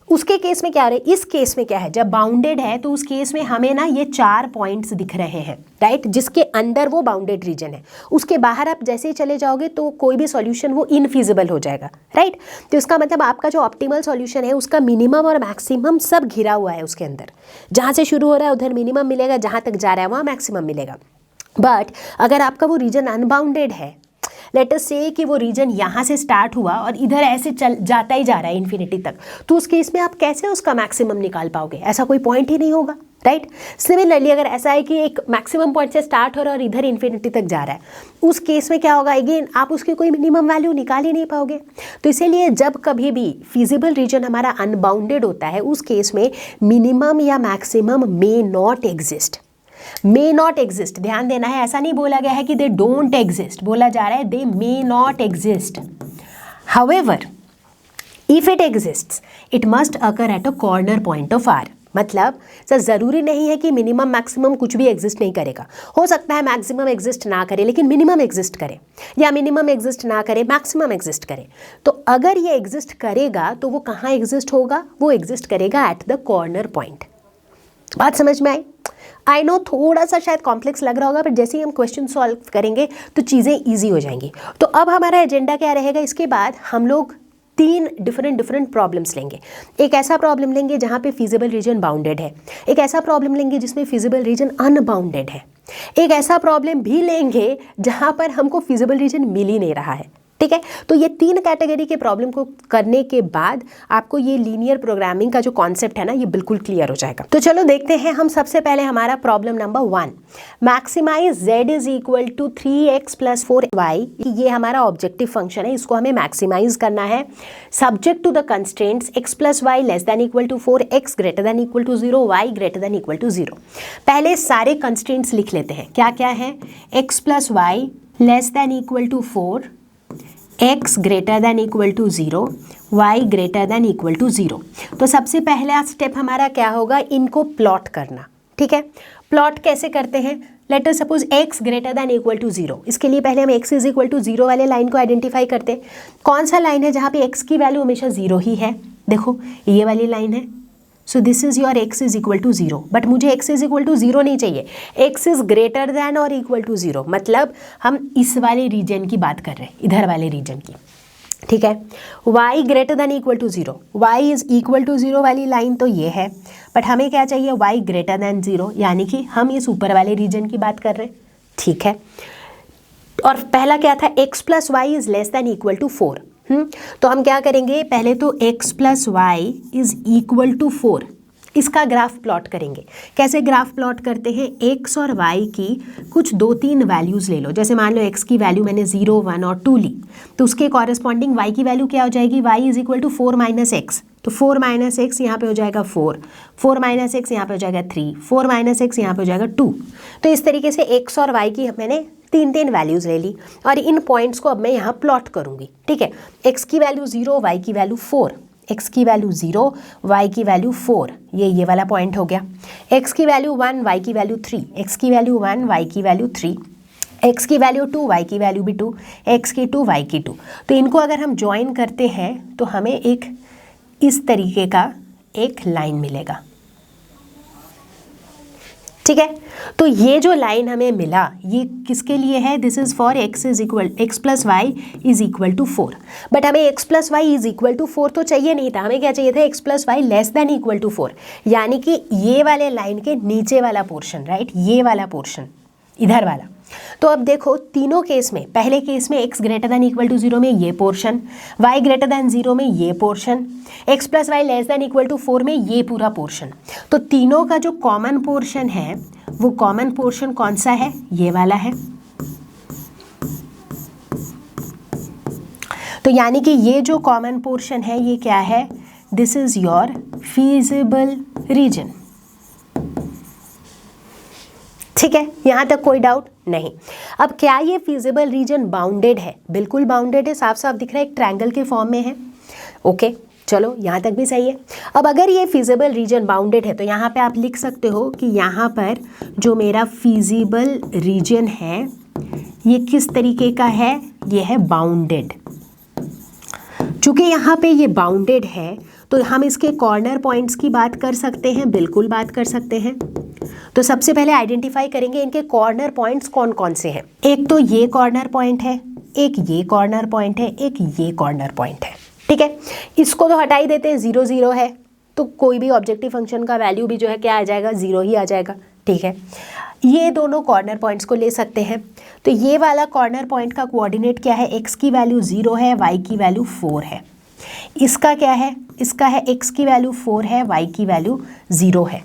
उसके केस में क्या हो रहा है, इस केस में क्या है, जब बाउंडेड है तो उस केस में हमें ना ये 4 पॉइंट्स दिख रहे हैं, राइट, जिसके अंदर वो बाउंडेड रीजन है। उसके बाहर आप जैसे ही चले जाओगे तो कोई भी सॉल्यूशन वो इनफिजिबल हो जाएगा, राइट। तो इसका मतलब आपका जो ऑप्टिमल सॉल्यूशन है उसका मिनिमम और मैक्सिमम सब घिरा हुआ है उसके अंदर। जहाँ से शुरू हो रहा है उधर मिनिमम मिलेगा, जहाँ तक जा रहा है वहाँ मैक्सिमम मिलेगा। बट अगर आपका वो रीजन अनबाउंडेड है, लेट अस से कि वो रीजन यहाँ से स्टार्ट हुआ और इधर ऐसे जाता ही जा रहा है इन्फिनिटी तक, तो उस केस में आप कैसे उसका मैक्सिमम निकाल पाओगे? ऐसा कोई पॉइंट ही नहीं होगा, राइट। सिमिलरली अगर ऐसा है कि एक मैक्सिमम पॉइंट से स्टार्ट हो रहा है और इधर इन्फिनिटी तक जा रहा है, उस केस में क्या होगा, अगेन आप उसकी कोई मिनिमम वैल्यू निकाल ही नहीं पाओगे। तो इसीलिए जब कभी भी फिजिबल रीजन हमारा अनबाउंडेड होता है उस केस में मिनिमम या maximum may not exist. May not exist, ध्यान देना है, ऐसा नहीं बोला गया है कि दे डोंट एग्जिस्ट, बोला जा रहा है they may not exist. However if it exists it must occur at a corner point of R. मतलब सर ज़रूरी नहीं है कि मिनिमम मैक्सिमम कुछ भी एग्जिस्ट नहीं करेगा, हो सकता है मैक्सिमम एग्जिस्ट ना करे लेकिन मिनिमम एग्जिस्ट करे, या मिनिमम एग्जिस्ट ना करे मैक्सिमम एग्जिस्ट करे। तो अगर ये एग्जिस्ट करेगा तो वो कहाँ एग्जिस्ट होगा? वो एग्जिस्ट करेगा एट द कॉर्नर पॉइंट। बात समझ में आई? आई नो थोड़ा सा शायद कॉम्प्लेक्स लग रहा होगा, पर जैसे ही हम क्वेश्चन सॉल्व करेंगे तो चीज़ें ईजी हो जाएंगी। तो अब हमारा एजेंडा क्या रहेगा, इसके बाद हम लोग 3 डिफरेंट प्रॉब्लम्स लेंगे। एक ऐसा प्रॉब्लम लेंगे जहाँ पे फिजिबल रीजन बाउंडेड है, एक ऐसा प्रॉब्लम लेंगे जिसमें फिजिबल रीजन अनबाउंडेड है, एक ऐसा प्रॉब्लम भी लेंगे जहाँ पर हमको फिजिबल रीजन मिल ही नहीं रहा है। ठीक है, तो ये 3 कैटेगरी के प्रॉब्लम को करने के बाद आपको ये लीनियर प्रोग्रामिंग का जो कॉन्सेप्ट है ना ये बिल्कुल क्लियर हो जाएगा। तो चलो देखते हैं हम सबसे पहले हमारा problem number 1, maximise z is equal to 3x plus 4y। ये हमारा ऑब्जेक्टिव फंक्शन है, इसको हमें मैक्सिमाइज करना है subject to the constraints x plus y less than equal to 4, x greater than equal to 0, y greater than equal to 0। पहले सारे constraints लिख लेते हैं, क्या क्या है, x plus y less than equal to 4, x greater than equal to 0, y greater than equal to 0। तो सबसे पहला स्टेप हमारा क्या होगा, इनको प्लॉट करना। ठीक है, प्लॉट कैसे करते हैं, let us suppose x greater than equal to 0। इसके लिए पहले हम x इज इक्वल टू 0 वाले लाइन को आइडेंटिफाई करते हैं। कौन सा लाइन है जहाँ पे x की वैल्यू हमेशा 0 ही है? देखो ये वाली लाइन है। So this is your x is equal to 0, but मुझे x इज इक्वल टू 0 नहीं चाहिए, x इज ग्रेटर दैन और इक्वल टू 0। मतलब हम इस वाले रीजन की बात कर रहे हैं, इधर वाले रीजन की। ठीक है। y greater than equal to 0, y is equal to 0 वाली लाइन तो ये है, बट हमें क्या चाहिए, y ग्रेटर देन 0, यानी कि हम इस ऊपर वाले रीजन की बात कर रहे हैं, ठीक है। और पहला क्या था, x plus y is less than equal to 4। तो हम क्या करेंगे, पहले तो x plus y is equal to 4, इसका ग्राफ प्लॉट करेंगे। कैसे ग्राफ प्लॉट करते हैं, x और y की कुछ 2-3 वैल्यूज़ ले लो। जैसे मान लो x की वैल्यू मैंने 0, 1 और 2 ली, तो उसके कॉरेस्पॉन्डिंग y की वैल्यू क्या हो जाएगी, y is equal to 4 minus x. तो 4 माइनस एक्स यहाँ पे हो जाएगा 4, 4 माइनस एक्स यहाँ पे हो जाएगा 3, 4 माइनस एक्स यहाँ पे हो जाएगा 2। तो इस तरीके से x और y की मैंने 3 वैल्यूज़ ले ली और इन पॉइंट्स को अब मैं यहाँ प्लॉट करूँगी, ठीक है। x की वैल्यू 0, y की वैल्यू 4, x की वैल्यू 0, y की वैल्यू 4, ये वाला पॉइंट हो गया। x की वैल्यू 1, y की वैल्यू 3, x की वैल्यू 1, y की वैल्यू 3, x की वैल्यू 2, y की वैल्यू भी 2, x की 2, y की 2। तो इनको अगर हम ज्वाइन करते हैं तो हमें एक इस तरीके का एक लाइन मिलेगा, ठीक है। तो ये जो लाइन हमें मिला ये किसके लिए है, this is for x plus y is equal to 4। But हमें x plus y is equal to 4 तो चाहिए नहीं था, हमें क्या चाहिए था, x plus y less than equal to 4, यानी कि ये वाले लाइन के नीचे वाला पोर्शन, राइट, ये वाला पोर्शन इधर वाला। तो अब देखो तीनों केस में, पहले केस में x greater than equal to 0 में ये पोर्शन, y ग्रेटर देन 0 में ये portion, x plus y less than equal to 4 में ये पूरा पोर्शन। तो तीनों का जो कॉमन पोर्शन है वो कॉमन पोर्शन कौन सा है, ये वाला है। तो यानी कि ये जो कॉमन पोर्शन है ये क्या है, this is your feasible reason, ठीक है। यहां तक कोई डाउट नहीं। अब क्या ये फीजिबल रीजन बाउंडेड है, बिल्कुल बाउंडेड है, साफ साफ दिख रहा है, एक ट्रायंगल के फॉर्म में है, ओके चलो यहाँ तक भी सही है। अब अगर ये फीजिबल रीजन बाउंडेड है तो यहाँ पे आप लिख सकते हो कि यहाँ पर जो मेरा फीजिबल रीजन है ये किस तरीके का है, ये है बाउंडेड। चूँकि यहाँ पे ये बाउंडेड है तो हम इसके कॉर्नर पॉइंट्स की बात कर सकते हैं, बिल्कुल बात कर सकते हैं। तो सबसे पहले आइडेंटिफाई करेंगे इनके कॉर्नर पॉइंट्स कौन कौन से हैं। एक तो ये कॉर्नर पॉइंट है, एक ये कॉर्नर पॉइंट है, एक ये कॉर्नर पॉइंट है, ठीक है। इसको तो हटा ही देते हैं, 0 0 है तो कोई भी ऑब्जेक्टिव फंक्शन का वैल्यू भी जो है क्या आ जाएगा, 0 ही आ जाएगा, ठीक है। ये दोनों कॉर्नर पॉइंट्स को ले सकते हैं। तो ये वाला कॉर्नर पॉइंट का कोऑर्डिनेट क्या है, x की वैल्यू 0 है, y की वैल्यू 4 है। इसका क्या है, इसका है x की वैल्यू 4 है, y की वैल्यू 0 है,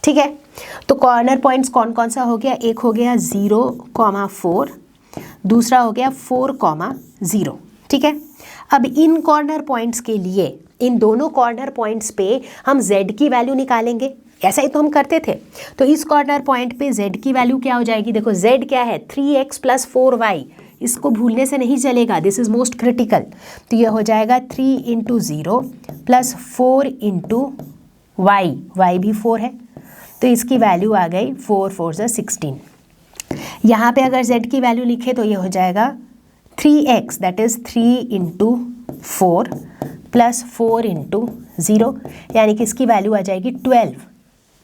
ठीक है। तो कॉर्नर पॉइंट्स कौन कौन सा हो गया, एक हो गया 0,4, दूसरा हो गया 4,0, ठीक है। अब इन कॉर्नर पॉइंट्स के लिए, इन दोनों कॉर्नर पॉइंट्स पे हम z की वैल्यू निकालेंगे, ऐसा ही तो हम करते थे। तो इस कॉर्नर पॉइंट पे z की वैल्यू क्या हो जाएगी, देखो z क्या है, 3x प्लस 4y, इसको भूलने से नहीं चलेगा, दिस इज मोस्ट क्रिटिकल। तो ये हो जाएगा 3 into 0 plus 4 into y, y भी 4 है तो इसकी वैल्यू आ गई 4 4 16। यहाँ पे अगर z की वैल्यू लिखे तो ये हो जाएगा 3x, that is 3 into 4 plus 4 into 0, यानी कि इसकी वैल्यू आ जाएगी 12,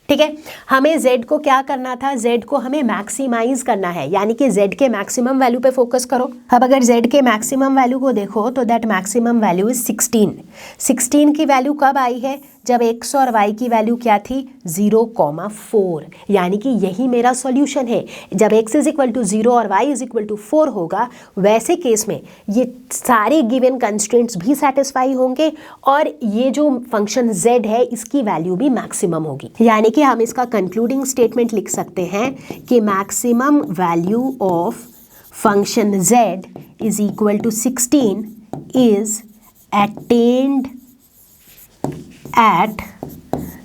ठीक है। हमें z को क्या करना था, z को हमें मैक्सिमाइज करना है, यानी कि z के मैक्सिमम वैल्यू पे फोकस करो। अब अगर z के मैक्सिमम वैल्यू को देखो तो दैट मैक्सिमम वैल्यू इज 16। 16 की वैल्यू कब आई है, जब x और y की वैल्यू क्या थी, 0,4, यानी कि यही मेरा सॉल्यूशन है। जब x इज इक्वल टू 0 और y इज इक्वल टू 4 होगा, वैसे केस में ये सारे गिवन कंस्ट्रेंट्स भी सेटिस्फाई होंगे और ये जो फंक्शन z है इसकी वैल्यू भी मैक्सिमम होगी। यानी कि हम इसका कंक्लूडिंग स्टेटमेंट लिख सकते हैं कि maximum value of function z is equal to 16 is attained at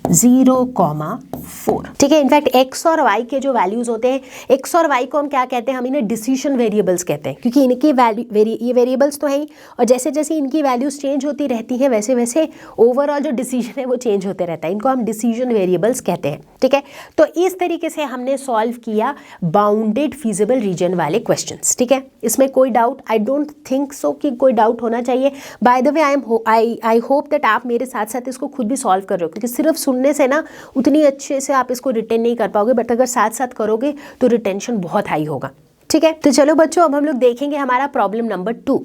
0,4, ठीक है। इनफैक्ट x और y के जो वैल्यूज होते हैं, x और y को हम क्या कहते हैं, हम इन्हें डिसीजन वेरिएबल्स कहते हैं, क्योंकि इनकी ये वेरिएबल्स तो हैं ही, और जैसे जैसे इनकी वैल्यूज चेंज होती रहती हैं वैसे वैसे ओवरऑल जो डिसीजन है वो चेंज होते रहता है, इनको हम डिसीजन वेरिएबल्स कहते हैं, ठीक है। तो इस तरीके से हमने सॉल्व किया बाउंडेड फीजिबल रीजन वाले क्वेश्चंस, ठीक है। इसमें कोई doubt, I don't think so कि कोई डाउट होना चाहिए। By the way I hope that आप मेरे साथ साथ इसको खुद भी सॉल्व कर रहे हो, क्योंकि सिर्फ सुनने से ना उतनी अच्छे से आप इसको रिटेन नहीं कर पाओगे, बट अगर साथ साथ करोगे तो रिटेंशन बहुत हाई होगा, ठीक है। तो चलो बच्चों, अब हम लोग देखेंगे हमारा प्रॉब्लम नंबर 2।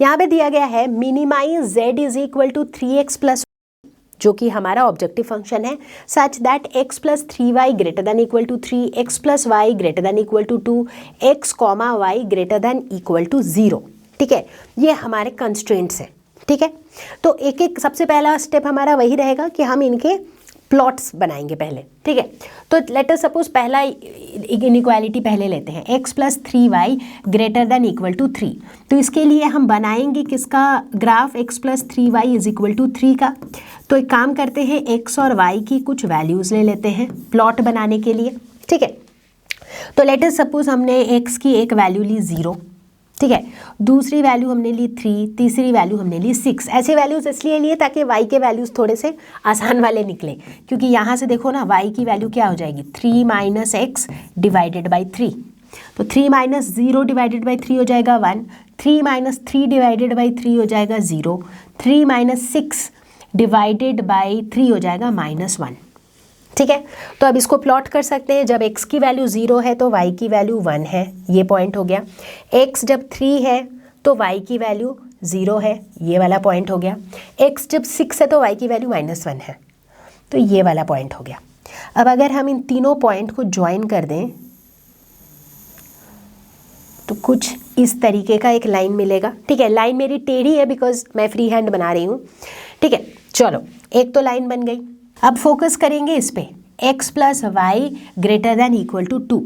यहाँ पे दिया गया है minimise z is equal to 3x plus, जो कि हमारा ऑब्जेक्टिव फंक्शन है, such that x plus 3y greater than equal to 3, x plus y greater than equal to 2, x comma y greater than equal to 0। ठीक है, ये हमारे constraints हैं। ठीक है, तो एक एक सबसे पहला स्टेप हमारा वही रहेगा कि हम इनके प्लॉट्स बनाएंगे पहले। ठीक है, तो लेट अस सपोज पहला इनइक्वालिटी पहले लेते हैं, x plus 3y greater than equal to 3। तो इसके लिए हम बनाएंगे किसका graph, x plus 3y is equal to 3 का। तो एक काम करते हैं, x और y की कुछ वैल्यूज़ ले लेते हैं प्लॉट बनाने के लिए। ठीक है, तो लेट अस सपोज हमने x की एक वैल्यू ली 0, ठीक है, दूसरी वैल्यू हमने ली 3, तीसरी वैल्यू हमने ली 6। ऐसे वैल्यूज़ इसलिए लिए ताकि y के वैल्यूज़ थोड़े से आसान वाले निकले, क्योंकि यहाँ से देखो ना y की वैल्यू क्या हो जाएगी, 3 माइनस एक्स डिवाइडेड बाई 3। तो 3 माइनस 0 डिवाइडेड बाई 3 हो जाएगा 1, 3 माइनस 3 डिवाइडेड बाई 3 हो जाएगा 0, 3 माइनस 6 डिवाइडेड बाई 3 हो जाएगा -1। ठीक है, तो अब इसको प्लॉट कर सकते हैं। जब x की वैल्यू 0 है तो y की वैल्यू 1 है, ये पॉइंट हो गया। x जब 3 है तो y की वैल्यू 0 है, ये वाला पॉइंट हो गया। x जब 6 है तो y की वैल्यू -1 है, तो ये वाला पॉइंट हो गया। अब अगर हम इन तीनों पॉइंट को ज्वाइन कर दें तो कुछ इस तरीके का एक लाइन मिलेगा। ठीक है, लाइन मेरी टेढ़ी है बिकॉज मैं फ्री हैंड बना रही हूँ। ठीक है, चलो एक तो लाइन बन गई। अब फोकस करेंगे इस पे, x plus y greater than equal to 2।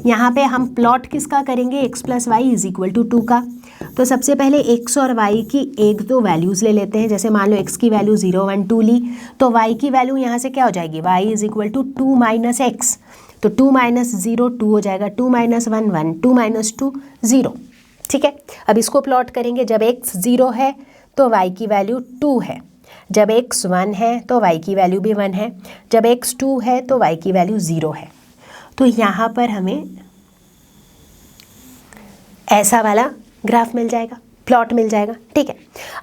यहाँ पे हम प्लॉट किसका करेंगे, x plus y is equal to 2 का। तो सबसे पहले x और y की एक दो वैल्यूज़ ले लेते हैं। जैसे मान लो x की वैल्यू 0, 1, 2 ली, तो y की वैल्यू यहाँ से क्या हो जाएगी, y is equal to 2 minus x. तो 2 माइनस 0 2 हो जाएगा, 2 माइनस 1 1, 2 माइनस 2 0। ठीक है, अब इसको प्लॉट करेंगे। जब x 0 है तो y की वैल्यू 2 है, जब x 1 है तो y की वैल्यू भी 1 है, जब x 2 है तो y की वैल्यू 0 है। तो यहाँ पर हमें ऐसा वाला ग्राफ मिल जाएगा, प्लॉट मिल जाएगा। ठीक है,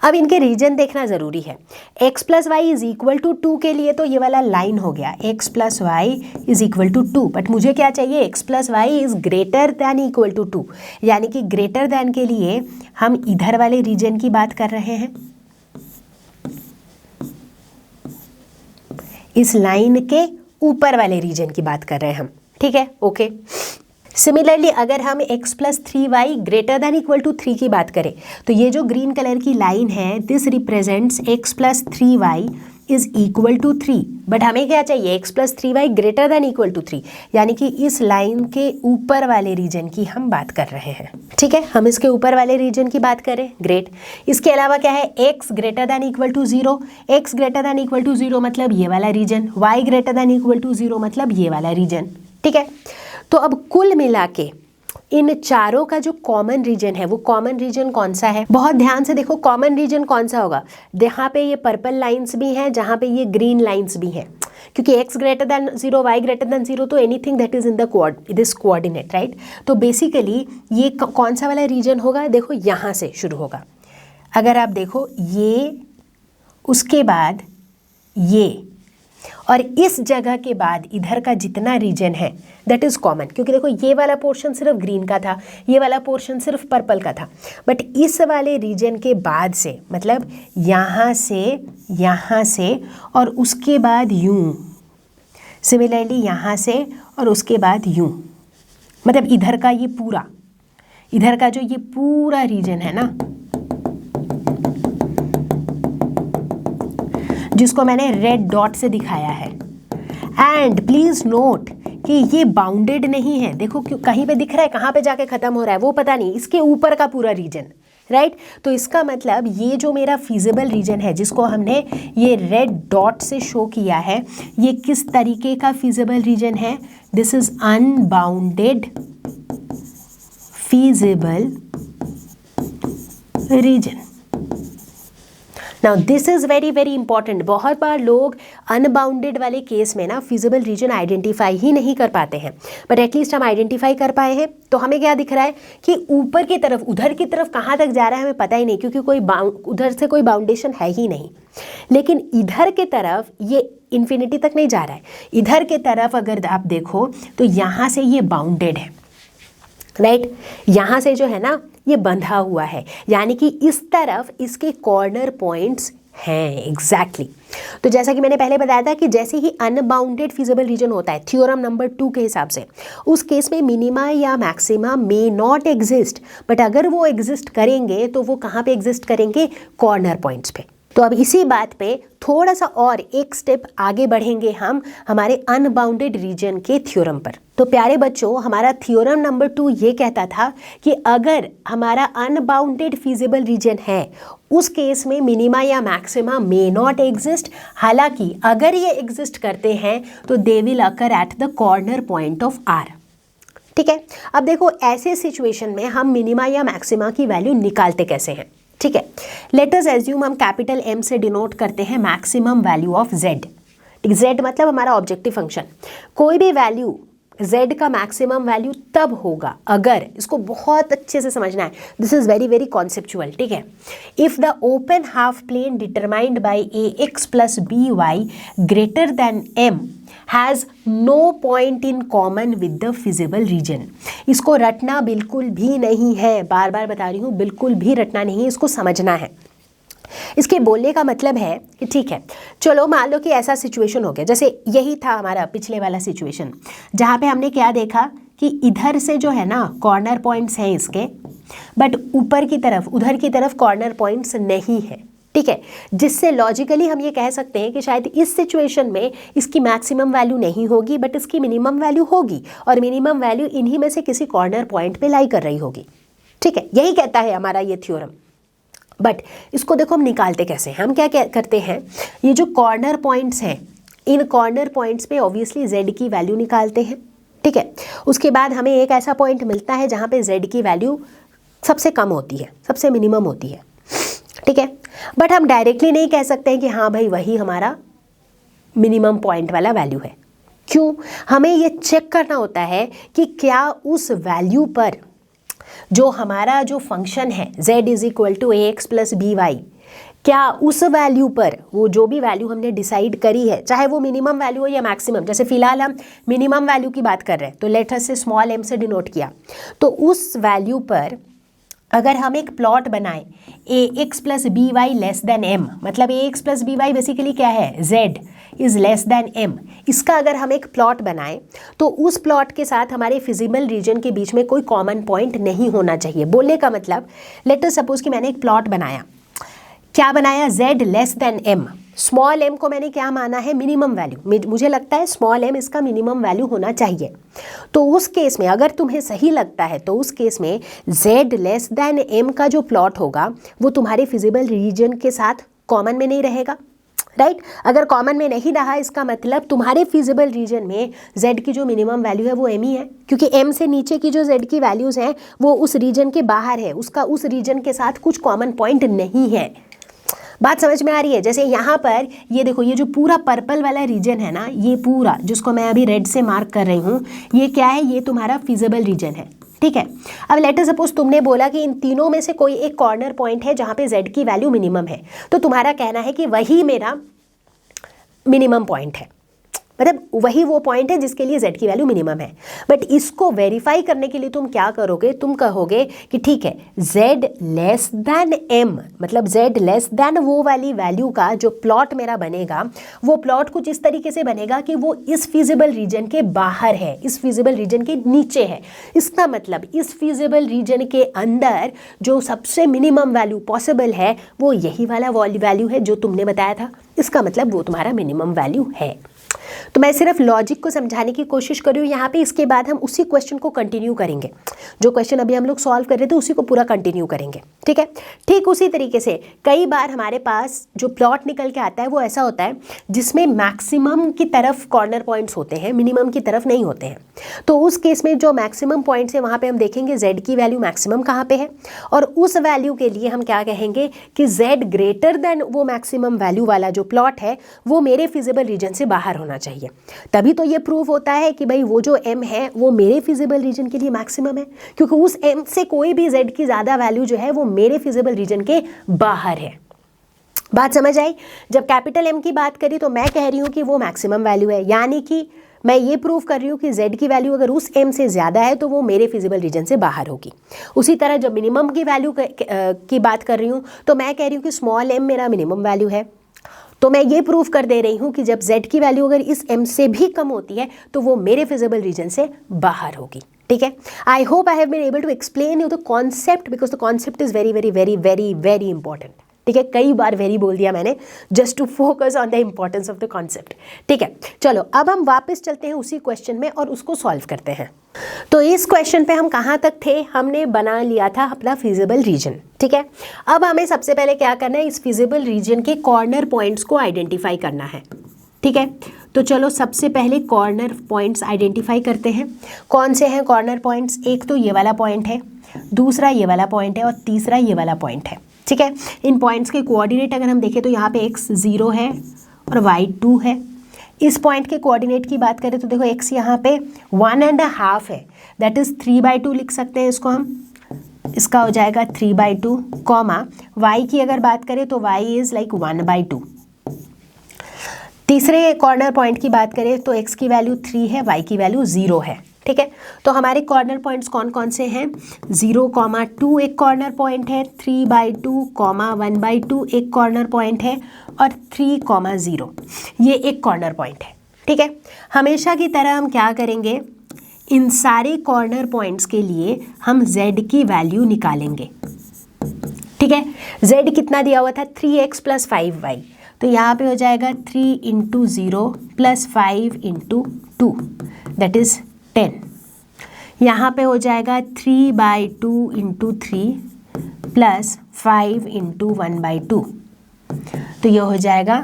अब इनके रीजन देखना ज़रूरी है। x plus y is equal to 2 के लिए तो ये वाला लाइन हो गया, x plus y is equal to 2। But मुझे क्या चाहिए, x plus y is greater than equal to 2, यानी कि ग्रेटर दैन के लिए हम इधर वाले रीजन की बात कर रहे हैं, इस लाइन के ऊपर वाले रीजन की बात कर रहे हैं हम। ठीक है, ओके। सिमिलरली अगर हम x plus 3y greater than equal to 3 की बात करें तो ये जो ग्रीन कलर की लाइन है, this represents x plus 3y is equal to 3। But हमें क्या चाहिए, x plus 3y greater than equal to 3, यानी कि इस लाइन के ऊपर वाले रीजन की हम बात कर रहे हैं। ठीक है, हम इसके ऊपर वाले रीजन की बात करें, ग्रेट। इसके अलावा क्या है, x greater than equal to 0, x greater than equal to 0 मतलब ये वाला region, y greater than equal to 0 मतलब ये वाला रीजन। ठीक है, तो अब कुल मिला के इन चारों का जो कॉमन रीजन है वो कॉमन रीजन कौन सा है, बहुत ध्यान से देखो कॉमन रीजन कौन सा होगा। जहाँ पे ये पर्पल लाइंस भी हैं, जहाँ पे ये ग्रीन लाइंस भी हैं, क्योंकि x greater then 0 y greater then 0 तो anything that is in the this coordinate, right. तो बेसिकली ये कौन सा वाला रीजन होगा, देखो यहाँ से शुरू होगा। अगर आप देखो ये, उसके बाद ये, और इस जगह के बाद इधर का जितना रीजन है दैट इज़ कॉमन, क्योंकि देखो ये वाला पोर्शन सिर्फ ग्रीन का था, ये वाला पोर्शन सिर्फ पर्पल का था। बट इस वाले रीजन के बाद से, मतलब यहाँ से और उसके बाद यूं, सिमिलरली यहाँ से और उसके बाद यूं, मतलब इधर का ये पूरा, इधर का जो ये पूरा रीजन है ना, जिसको मैंने रेड डॉट से दिखाया है। एंड प्लीज नोट कि ये बाउंडेड नहीं है, देखो क्यों कहीं पे दिख रहा है, कहाँ पे जाके ख़त्म हो रहा है वो पता नहीं, इसके ऊपर का पूरा रीजन, राइट। तो इसका मतलब ये जो मेरा फीजिबल रीजन है जिसको हमने ये रेड डॉट से शो किया है, ये किस तरीके का फीजिबल रीजन है, this is unbounded feasible reason. Now this is very very important. बहुत बार लोग अनबाउंडेड वाले केस में ना फिजिबल रीजन आइडेंटिफाई ही नहीं कर पाते हैं, बट एटलीस्ट हम आइडेंटिफाई कर पाए हैं। तो हमें क्या दिख रहा है कि ऊपर की तरफ, उधर की तरफ कहाँ तक जा रहा है हमें पता ही नहीं, क्योंकि कोई उधर से कोई बाउंडेशन है ही नहीं। लेकिन इधर के तरफ ये इन्फिनिटी तक नहीं जा रहा है, इधर के तरफ अगर आप देखो तो यहाँ से ये बाउंडेड है, राइट यहाँ से जो है ना ये बंधा हुआ है, यानी कि इस तरफ इसके कॉर्नर पॉइंट्स हैं एग्जैक्टली। तो जैसा कि मैंने पहले बताया था कि जैसे ही अनबाउंडेड फिजिबल रीजन होता है थ्योरम नंबर 2 के हिसाब से, उस केस में मिनिमा या maxima may not exist, but अगर वो एग्जिस्ट करेंगे तो वो कहाँ पे एग्जिस्ट करेंगे, कॉर्नर पॉइंट्स पे। तो अब इसी बात पे थोड़ा सा और एक स्टेप आगे बढ़ेंगे हम हमारे अनबाउंडेड रीजन के थ्योरम पर। तो प्यारे बच्चों, हमारा थ्योरम नंबर 2 ये कहता था कि अगर हमारा अनबाउंडेड फिजिबल रीजन है उस केस में मिनिमा या मैक्सिमा मे नॉट एग्जिस्ट, हालांकि अगर ये एग्जिस्ट करते हैं तो they will occur at the corner point of R. ठीक है, अब देखो ऐसे सिचुएशन में हम मिनिमा या मैक्सिमा की वैल्यू निकालते कैसे हैं। ठीक है, लेट अस एज्यूम हम कैपिटल M से डिनोट करते हैं maximum value of Z। Z मतलब हमारा ऑब्जेक्टिव फंक्शन। कोई भी वैल्यू Z का मैक्सिमम वैल्यू तब होगा अगर, इसको बहुत अच्छे से समझना है, this is very very conceptual. ठीक है, if the open half plane determined by ax plus by greater than M has no point in common with the feasible region. इसको रटना बिल्कुल भी नहीं है, बार बार बता रही हूँ, बिल्कुल भी रटना नहीं है, इसको समझना है। इसके बोलने का मतलब है कि ठीक है, चलो मान लो कि ऐसा सिचुएशन हो गया, जैसे यही था हमारा पिछले वाला सिचुएशन जहाँ पे हमने क्या देखा कि इधर से जो है ना कॉर्नर पॉइंट्स हैं इसके, बट ऊपर की तरफ उधर की तरफ कॉर्नर पॉइंट्स नहीं है। ठीक है, जिससे लॉजिकली हम ये कह सकते हैं कि शायद इस सिचुएशन में इसकी मैक्सिमम वैल्यू नहीं होगी बट इसकी मिनिमम वैल्यू होगी, और मिनिमम वैल्यू इन्हीं में से किसी कॉर्नर पॉइंट पे लाई कर रही होगी। ठीक है, यही कहता है हमारा ये थ्योरम। बट इसको देखो हम निकालते कैसे हैं, हम क्या करते हैं, ये जो कॉर्नर पॉइंट्स हैं इन कॉर्नर पॉइंट्स पे ऑब्वियसली Z की वैल्यू निकालते हैं। ठीक है, उसके बाद हमें एक ऐसा पॉइंट मिलता है जहाँ पे Z की वैल्यू सबसे कम होती है, सबसे मिनिमम होती है। ठीक है, बट हम डायरेक्टली नहीं कह सकते हैं कि हाँ भाई वही हमारा मिनिमम पॉइंट वाला वैल्यू है। क्यों, हमें ये चेक करना होता है कि क्या उस वैल्यू पर जो हमारा जो फंक्शन है z is equal to ax plus by, क्या उस वैल्यू पर वो जो भी वैल्यू हमने डिसाइड करी है, चाहे वो मिनिमम वैल्यू हो या मैक्सिमम, जैसे फिलहाल हम मिनिमम वैल्यू की बात कर रहे हैं तो लेट अस से स्मॉल m से डिनोट किया, तो उस वैल्यू पर अगर हम एक प्लॉट बनाएं ax plus b y less than m, मतलब ax plus b y basically क्या है, z is less than m, इसका अगर हम एक प्लॉट बनाएं तो उस प्लॉट के साथ हमारे फिजिबल रीजन के बीच में कोई कॉमन पॉइंट नहीं होना चाहिए। बोलने का मतलब, लेट अस सपोज कि मैंने एक प्लॉट बनाया, क्या बनाया, z less than m, small m को मैंने क्या माना है, मिनिमम वैल्यू, मुझे लगता है स्मॉल m इसका मिनिमम वैल्यू होना चाहिए। तो उस केस में अगर तुम्हें सही लगता है तो उस केस में z लेस देन m का जो प्लॉट होगा वो तुम्हारे फिजिबल रीजन के साथ कॉमन में नहीं रहेगा। राइट, अगर कॉमन में नहीं रहा इसका मतलब तुम्हारे फिजिबल रीजन में z की जो मिनिमम वैल्यू है वो m ही है, क्योंकि m से नीचे की जो z की वैल्यूज़ हैं वो उस रीजन के बाहर है, उसका उस रीजन के साथ कुछ कॉमन पॉइंट नहीं है। बात समझ में आ रही है? जैसे यहाँ पर ये देखो, ये जो पूरा पर्पल वाला रीजन है ना, ये पूरा जिसको मैं अभी रेड से मार्क कर रही हूँ, ये क्या है, ये तुम्हारा फिजिबल रीजन है। ठीक है, अब लेट अस सपोज तुमने बोला कि इन तीनों में से कोई एक कॉर्नर पॉइंट है जहाँ पे z की वैल्यू मिनिमम है, तो तुम्हारा कहना है कि वही मेरा मिनिमम पॉइंट है, मतलब वही वो पॉइंट है जिसके लिए z की वैल्यू मिनिमम है। बट इसको वेरीफाई करने के लिए तुम क्या करोगे, तुम कहोगे कि ठीक है z लेस देन m, मतलब z लेस देन वो वाली वैल्यू का जो प्लॉट मेरा बनेगा वो प्लॉट कुछ इस तरीके से बनेगा कि वो इस फिजिबल रीजन के बाहर है, इस फिजिबल रीजन के नीचे है। इसका मतलब इस फिजिबल रीजन के अंदर जो सबसे मिनिमम वैल्यू पॉसिबल है वो यही वाला वैल्यू है जो तुमने बताया था, इसका मतलब वो तुम्हारा मिनिमम वैल्यू है। तो मैं सिर्फ लॉजिक को समझाने की कोशिश कर रही हूँ यहाँ पे, इसके बाद हम उसी क्वेश्चन को कंटिन्यू करेंगे, जो क्वेश्चन अभी हम लोग सॉल्व कर रहे थे उसी को पूरा कंटिन्यू करेंगे। ठीक है, ठीक उसी तरीके से कई बार हमारे पास जो प्लॉट निकल के आता है वो ऐसा होता है जिसमें मैक्सिमम की तरफ कॉर्नर पॉइंट्स होते हैं, मिनिमम की तरफ नहीं होते हैं। तो उस केस में जो मैक्सिमम पॉइंट्स है वहाँ पर हम देखेंगे z की वैल्यू मैक्सिमम कहाँ पर है, और उस वैल्यू के लिए हम क्या कहेंगे कि z ग्रेटर देन वो मैक्सिमम वैल्यू वाला जो प्लॉट है वो मेरे फिजिबल रीजन से बाहर होना चाहिए। तभी तो ये प्रूव होता है कि भाई वो जो m है वो मेरे फिजिबल रीजन के लिए मैक्सिमम है, क्योंकि उस m से कोई भी z की ज़्यादा वैल्यू जो है वो मेरे फिजिबल रीजन के बाहर है। बात समझ आई? जब कैपिटल M की बात करी तो मैं कह रही हूँ कि वो मैक्सिमम वैल्यू है, यानी कि मैं ये प्रूव कर रही हूँ कि z की वैल्यू अगर उस m से ज़्यादा है तो वो मेरे फिजिबल रीजन से बाहर होगी। उसी तरह जब मिनिमम की वैल्यू की बात कर रही हूँ तो मैं कह रही हूँ कि स्मॉल m मेरा मिनिमम वैल्यू है, तो मैं ये प्रूव कर दे रही हूँ कि जब z की वैल्यू अगर इस m से भी कम होती है तो वो मेरे फिजिबल रीजन से बाहर होगी। ठीक है, I hope I have been able to explain you the concept, because the concept is very very very very very important. ठीक है, कई बार वेरी बोल दिया मैंने, just to focus on the importance of the concept. ठीक है, चलो अब हम वापस चलते हैं उसी क्वेश्चन में और उसको सॉल्व करते हैं। तो इस क्वेश्चन पे हम कहाँ तक थे, हमने बना लिया था अपना फिजिबल रीजन। ठीक है, अब हमें सबसे पहले क्या करना है, इस फिजिबल रीजन के कॉर्नर पॉइंट्स को आइडेंटिफाई करना है। ठीक है, तो चलो सबसे पहले कॉर्नर पॉइंट्स आइडेंटिफाई करते हैं। कौन से हैं कॉर्नर पॉइंट्स, एक तो ये वाला पॉइंट है, दूसरा ये वाला पॉइंट है और तीसरा ये वाला पॉइंट है। ठीक है, इन पॉइंट्स के कोऑर्डिनेट अगर हम देखें तो यहाँ पे x 0 है और y 2 है। इस पॉइंट के कोऑर्डिनेट की बात करें तो देखो x यहाँ पे 1.5 है, दैट इज़ 3/2 लिख सकते हैं इसको हम, इसका हो जाएगा 3/2, कॉमा y की अगर बात करें तो y इज़ लाइक 1/2। तीसरे कॉर्नर पॉइंट की बात करें तो x की वैल्यू 3 है, y की वैल्यू 0 है। ठीक है, तो हमारे कॉर्नर पॉइंट्स कौन कौन से हैं, 0,2 एक कॉर्नर पॉइंट है, 3/2, 1/2 एक कॉर्नर पॉइंट है और 3,0 ये एक कॉर्नर पॉइंट है। ठीक है, हमेशा की तरह हम क्या करेंगे, इन सारे कॉर्नर पॉइंट्स के लिए हम z की वैल्यू निकालेंगे। ठीक है, z कितना दिया हुआ था, 3x + 5y, तो यहाँ पे हो जाएगा 3 × 0 + 5 × 2 दैट इज़ 10। यहाँ पे हो जाएगा 3/2 × 3 + 5 × 1/2, तो ये हो जाएगा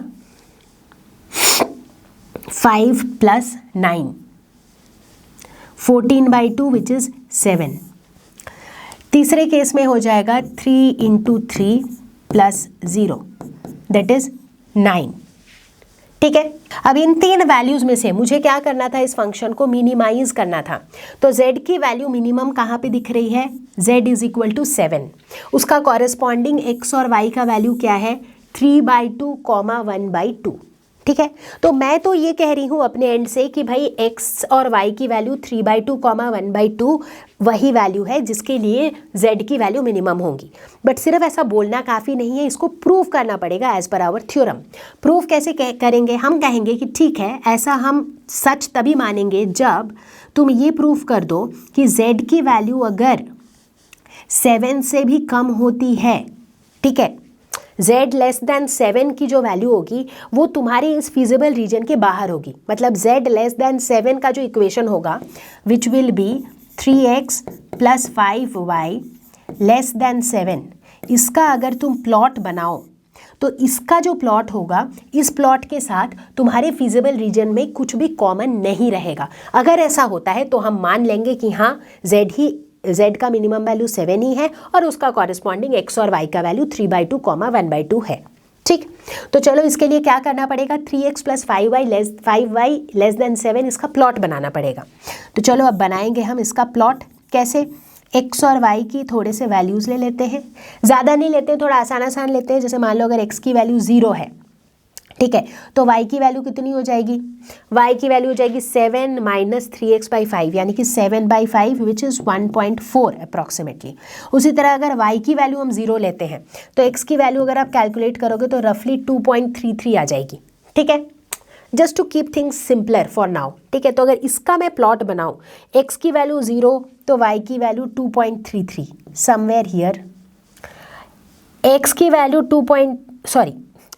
5 + 9 14/2 विच इज़ 7। तीसरे केस में हो जाएगा 3 × 3 + 0 दैट इज़ 9। ठीक है, अब इन तीन वैल्यूज़ में से मुझे क्या करना था, इस फंक्शन को मिनिमाइज करना था। तो z की वैल्यू मिनिमम कहाँ पे दिख रही है, z = 7। उसका कॉरेस्पॉन्डिंग x और y का वैल्यू क्या है, 3/2, 1/2। ठीक है, तो मैं तो ये कह रही हूँ अपने एंड से कि भाई x और y की वैल्यू 3/2, 1/2 वही वैल्यू है जिसके लिए z की वैल्यू मिनिमम होंगी। बट सिर्फ ऐसा बोलना काफ़ी नहीं है, इसको प्रूव करना पड़ेगा as per hour theorem. Prove कैसे करेंगे, हम कहेंगे कि ठीक है, ऐसा हम सच तभी मानेंगे जब तुम ये प्रूव कर दो कि z की वैल्यू अगर 7 से भी कम होती है, ठीक है, z < 7 की जो वैल्यू होगी वो तुम्हारी इस फिजिबल रीजन के बाहर होगी। मतलब z < 7 का जो इक्वेशन होगा which will be 3x + 5y < 7, इसका अगर तुम प्लॉट बनाओ तो इसका जो प्लॉट होगा, इस प्लॉट के साथ तुम्हारे फिजिबल रीजन में कुछ भी कॉमन नहीं रहेगा। अगर ऐसा होता है तो हम मान लेंगे कि हाँ z का मिनिमम वैल्यू 7 ही है और उसका कॉरेस्पॉन्डिंग x और y का वैल्यू 3/2, 1/2 है। ठीक, तो चलो इसके लिए क्या करना पड़ेगा, 3x + 5y < 7 इसका प्लॉट बनाना पड़ेगा। तो चलो अब बनाएंगे हम इसका प्लॉट। कैसे, x और y की थोड़े से वैल्यूज़ ले लेते हैं, ज़्यादा नहीं लेते हैं, थोड़ा आसान लेते हैं। जैसे मान लो अगर x की वैल्यू 0 है, ठीक है, तो y की वैल्यू कितनी हो जाएगी, y की वैल्यू हो जाएगी 7 - 3x/5 यानी कि 7/5 विच इज़ 1.4 अप्रॉक्सीमेटली। उसी तरह अगर y की वैल्यू हम 0 लेते हैं तो x की वैल्यू अगर आप कैलकुलेट करोगे तो रफली 2.33 आ जाएगी। ठीक है, just to keep things simpler for now. ठीक है, तो अगर इसका मैं प्लॉट बनाऊँ, x की वैल्यू 0 तो y की वैल्यू 2.33 समवेयर हियर, x की वैल्यू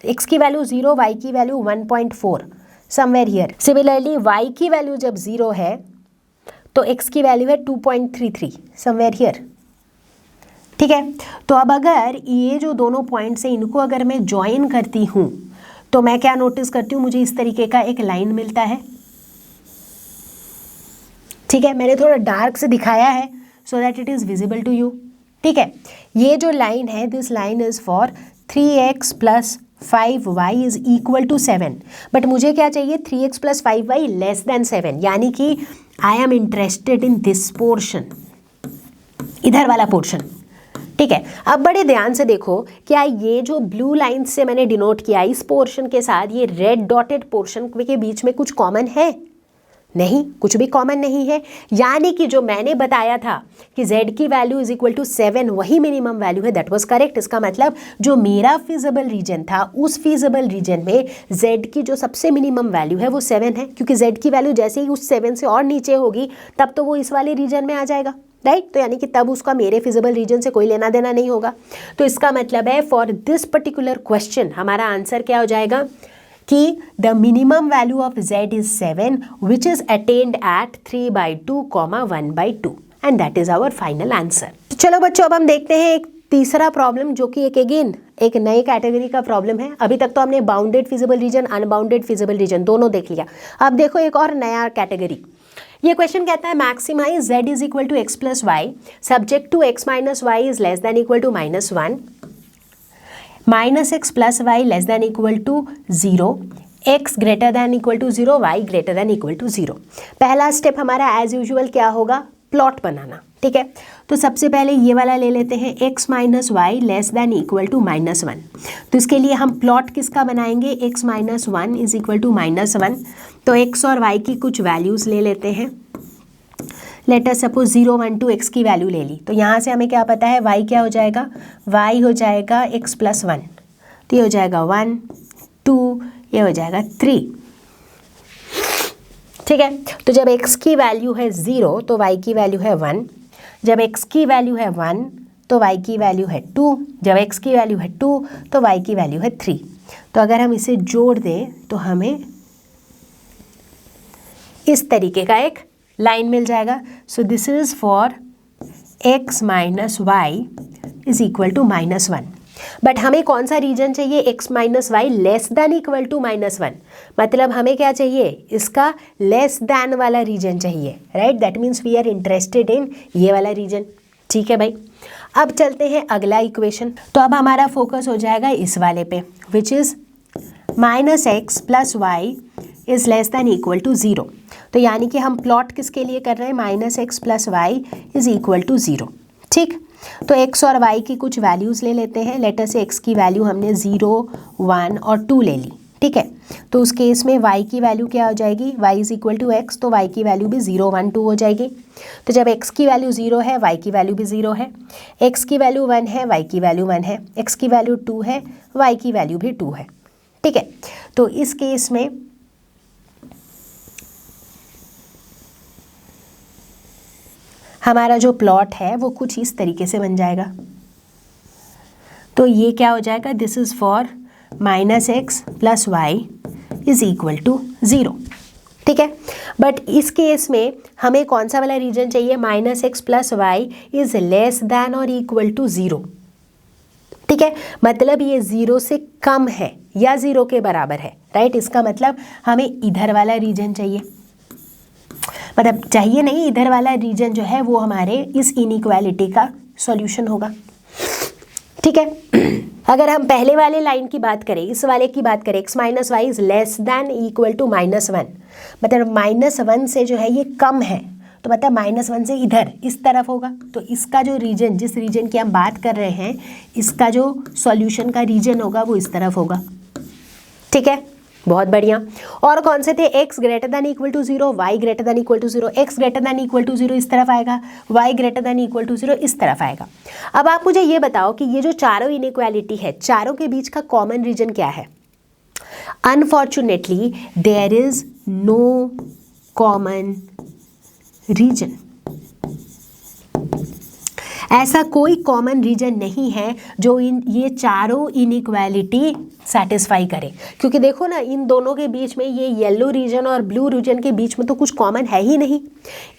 x की वैल्यू 0, y की value 1.4 somewhere here. Similarly y की वैल्यू जब 0 है तो x की वैल्यू है 2.33 समवेयर हियर। ठीक है, तो अब अगर ये जो दोनों पॉइंट्स हैं इनको अगर मैं ज्वाइन करती हूँ तो मैं क्या नोटिस करती हूँ, मुझे इस तरीके का एक लाइन मिलता है। ठीक है, मैंने थोड़ा डार्क से दिखाया है so that it is visible to you. ठीक है, ये जो लाइन है, this line is for 3x + 5y = 7, but मुझे क्या चाहिए, 3x + 5y < 7, यानी कि आई am interested in this portion, इधर वाला पोर्शन। ठीक है, अब बड़े ध्यान से देखो, क्या ये जो ब्लू लाइन से मैंने डिनोट किया इस पोर्शन के साथ ये रेड डॉटेड पोर्शन के बीच में कुछ कॉमन है, नहीं, कुछ भी कॉमन नहीं है। यानी कि जो मैंने बताया था कि z की वैल्यू इज इक्वल टू 7 वही मिनिमम वैल्यू है, दैट वाज करेक्ट। इसका मतलब जो मेरा फिजिबल रीजन था उस फिजिबल रीजन में z की जो सबसे मिनिमम वैल्यू है वो 7 है, क्योंकि z की वैल्यू जैसे ही उस 7 से और नीचे होगी तब तो वो इस वाले रीजन में आ जाएगा, राइट। तो यानी कि तब उसका मेरे फिजिबल रीजन से कोई लेना देना नहीं होगा। तो इसका मतलब है फॉर दिस पर्टिकुलर क्वेश्चन हमारा आंसर क्या हो जाएगा कि the minimum value of z is 7 which is attained at 3/2, 1/2 and that is our final answer. तो चलो बच्चों, अब हम देखते हैं एक तीसरा प्रॉब्लम जो कि एक नई कैटेगरी का प्रॉब्लम है। अभी तक तो हमने bounded feasible region, unbounded feasible region दोनों देख लिया। अब देखो एक और नया कैटेगरी। ये क्वेश्चन कहता है maximise z is equal to x plus y subject to x minus y is less than equal to -1, -x plus y less than equal to 0, x greater than equal to 0, y greater than equal to 0। पहला step हमारा as usual क्या होगा, plot बनाना, ठीक है। तो सबसे पहले ये वाला ले लेते हैं, x minus y less than equal to -1। तो इसके लिए हम प्लॉट किसका बनाएंगे, x minus 1 is equal to -1। तो x और y की कुछ वैल्यूज़ ले लेते हैं। लेट अस सपोज 0, 1, 2 x की वैल्यू ले ली। तो यहाँ से हमें क्या पता है, y क्या हो जाएगा, y हो जाएगा x प्लस 1। तो ये हो जाएगा 1, 2, ये हो जाएगा 3, ठीक है। तो जब x की वैल्यू है 0 तो y की वैल्यू है 1, जब x की वैल्यू है 1 तो y की वैल्यू है 2, जब x की वैल्यू है 2 तो y की वैल्यू है 3। तो अगर हम इसे जोड़ दें तो हमें इस तरीके का एक लाइन मिल जाएगा। So this is for x minus y is equal to -1। But हमें कौन सा रीजन चाहिए, x minus y less than equal to -1। मतलब हमें क्या चाहिए, इसका लेस दैन वाला रीजन चाहिए, right. That means we are interested in ये वाला रीजन, ठीक है भाई। अब चलते हैं अगला इक्वेशन। तो अब हमारा फोकस हो जाएगा इस वाले पे, which is -x plus y is less than equal to 0। तो यानी कि हम प्लॉट किसके लिए कर रहे हैं, -x plus y is equal to 0, ठीक। तो x और y की कुछ वैल्यूज़ ले लेते हैं। लेटर से x की वैल्यू हमने 0, 1 और 2 ले ली, ठीक है। तो उस केस में y की वैल्यू क्या हो जाएगी, y is equal to x, तो y की वैल्यू भी 0, 1, 2 हो जाएगी। तो जब x की वैल्यू 0 है y की वैल्यू भी 0 है, x की वैल्यू 1 है y की वैल्यू 1 है, x की वैल्यू 2 है y की वैल्यू भी 2 है, ठीक है। तो इस केस में हमारा जो प्लॉट है वो कुछ इस तरीके से बन जाएगा। तो ये क्या हो जाएगा, this is for -x plus y is equal to 0, ठीक है। बट इस केस में हमें कौन सा वाला रीजन चाहिए, -x plus y is less than और इक्वल टू 0, ठीक है। मतलब ये 0 से कम है या 0 के बराबर है, राइट। इसका मतलब हमें इधर वाला रीजन चाहिए, मतलब चाहिए नहीं, इधर वाला रीजन जो है वो हमारे इस इनइक्वालिटी का सॉल्यूशन होगा, ठीक है। अगर हम पहले वाले लाइन की बात करें, इस वाले की बात करें, x minus y is less than equal to -1, मतलब -1 से जो है ये कम है, तो मतलब -1 से इधर इस तरफ होगा। तो इसका जो रीजन, जिस रीजन की हम बात कर रहे हैं, इसका जो सॉल्यूशन का रीजन होगा वो इस तरफ होगा, ठीक है। बहुत बढ़िया। और कौन से थे, x greater than equal to 0, y greater than equal to 0, x greater than equal to 0 इस तरफ आएगा, y greater than equal to 0 इस तरफ आएगा। अब आप मुझे ये बताओ कि ये जो चारों इनइक्वालिटी है, चारों के बीच का कॉमन रीजन क्या है। Unfortunately there is no common region, ऐसा कोई कॉमन रीजन नहीं है जो ये चारों इनइक्वालिटी सेटिस्फाई करे। क्योंकि देखो ना, इन दोनों के बीच में, ये येलो रीजन और ब्लू रीजन के बीच में तो कुछ कॉमन है ही नहीं।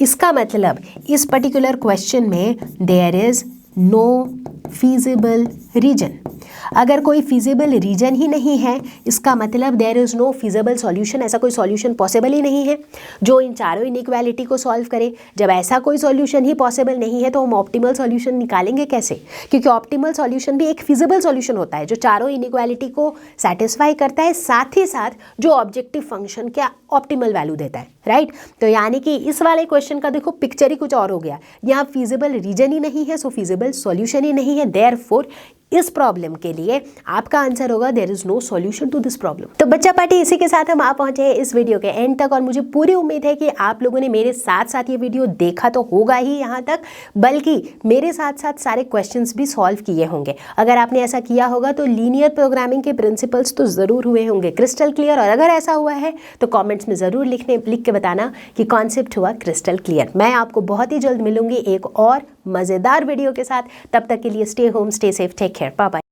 इसका मतलब इस पर्टिकुलर क्वेश्चन में there is no feasible region. अगर कोई फीजिबल रीजन ही नहीं है, इसका मतलब there is no feasible solution, ऐसा कोई सॉल्यूशन पॉसिबल ही नहीं है जो इन चारों इनइक्वालिटी को सॉल्व करे। जब ऐसा कोई सॉल्यूशन ही पॉसिबल नहीं है तो हम ऑप्टिमल सॉल्यूशन निकालेंगे कैसे, क्योंकि ऑप्टिमल सॉल्यूशन भी एक फीजिबल सॉल्यूशन होता है जो चारों इनइक्वालिटी को सेटिस्फाई करता है, साथ ही साथ जो ऑब्जेक्टिव फंक्शन का ऑप्टिमल वैल्यू देता है, राइट। तो यानी कि इस वाले क्वेश्चन का देखो पिक्चर ही कुछ और हो गया, यहाँ फीजिबल रीजन ही नहीं है, सो फीजिबल सॉल्यूशन ही नहीं है, देयरफॉर इस प्रॉब्लम के लिए आपका आंसर होगा there is no solution to this problem. तो बच्चा पार्टी, इसी के साथ हम आ पहुंचे हैं इस वीडियो के एंड तक और मुझे पूरी उम्मीद है कि आप लोगों ने मेरे साथ साथ ये वीडियो देखा तो होगा ही यहाँ तक, बल्कि मेरे साथ साथ सारे क्वेश्चंस भी सॉल्व किए होंगे। अगर आपने ऐसा किया होगा तो लीनियर प्रोग्रामिंग के प्रिंसिपल्स तो ज़रूर हुए होंगे क्रिस्टल क्लियर, और अगर ऐसा हुआ है तो कमेंट्स में ज़रूर लिख के बताना कि कॉन्सेप्ट हुआ क्रिस्टल क्लियर। मैं आपको बहुत ही जल्द मिलूंगी एक और मज़ेदार वीडियो के साथ। तब तक के लिए stay home, stay safe, take care, bye bye.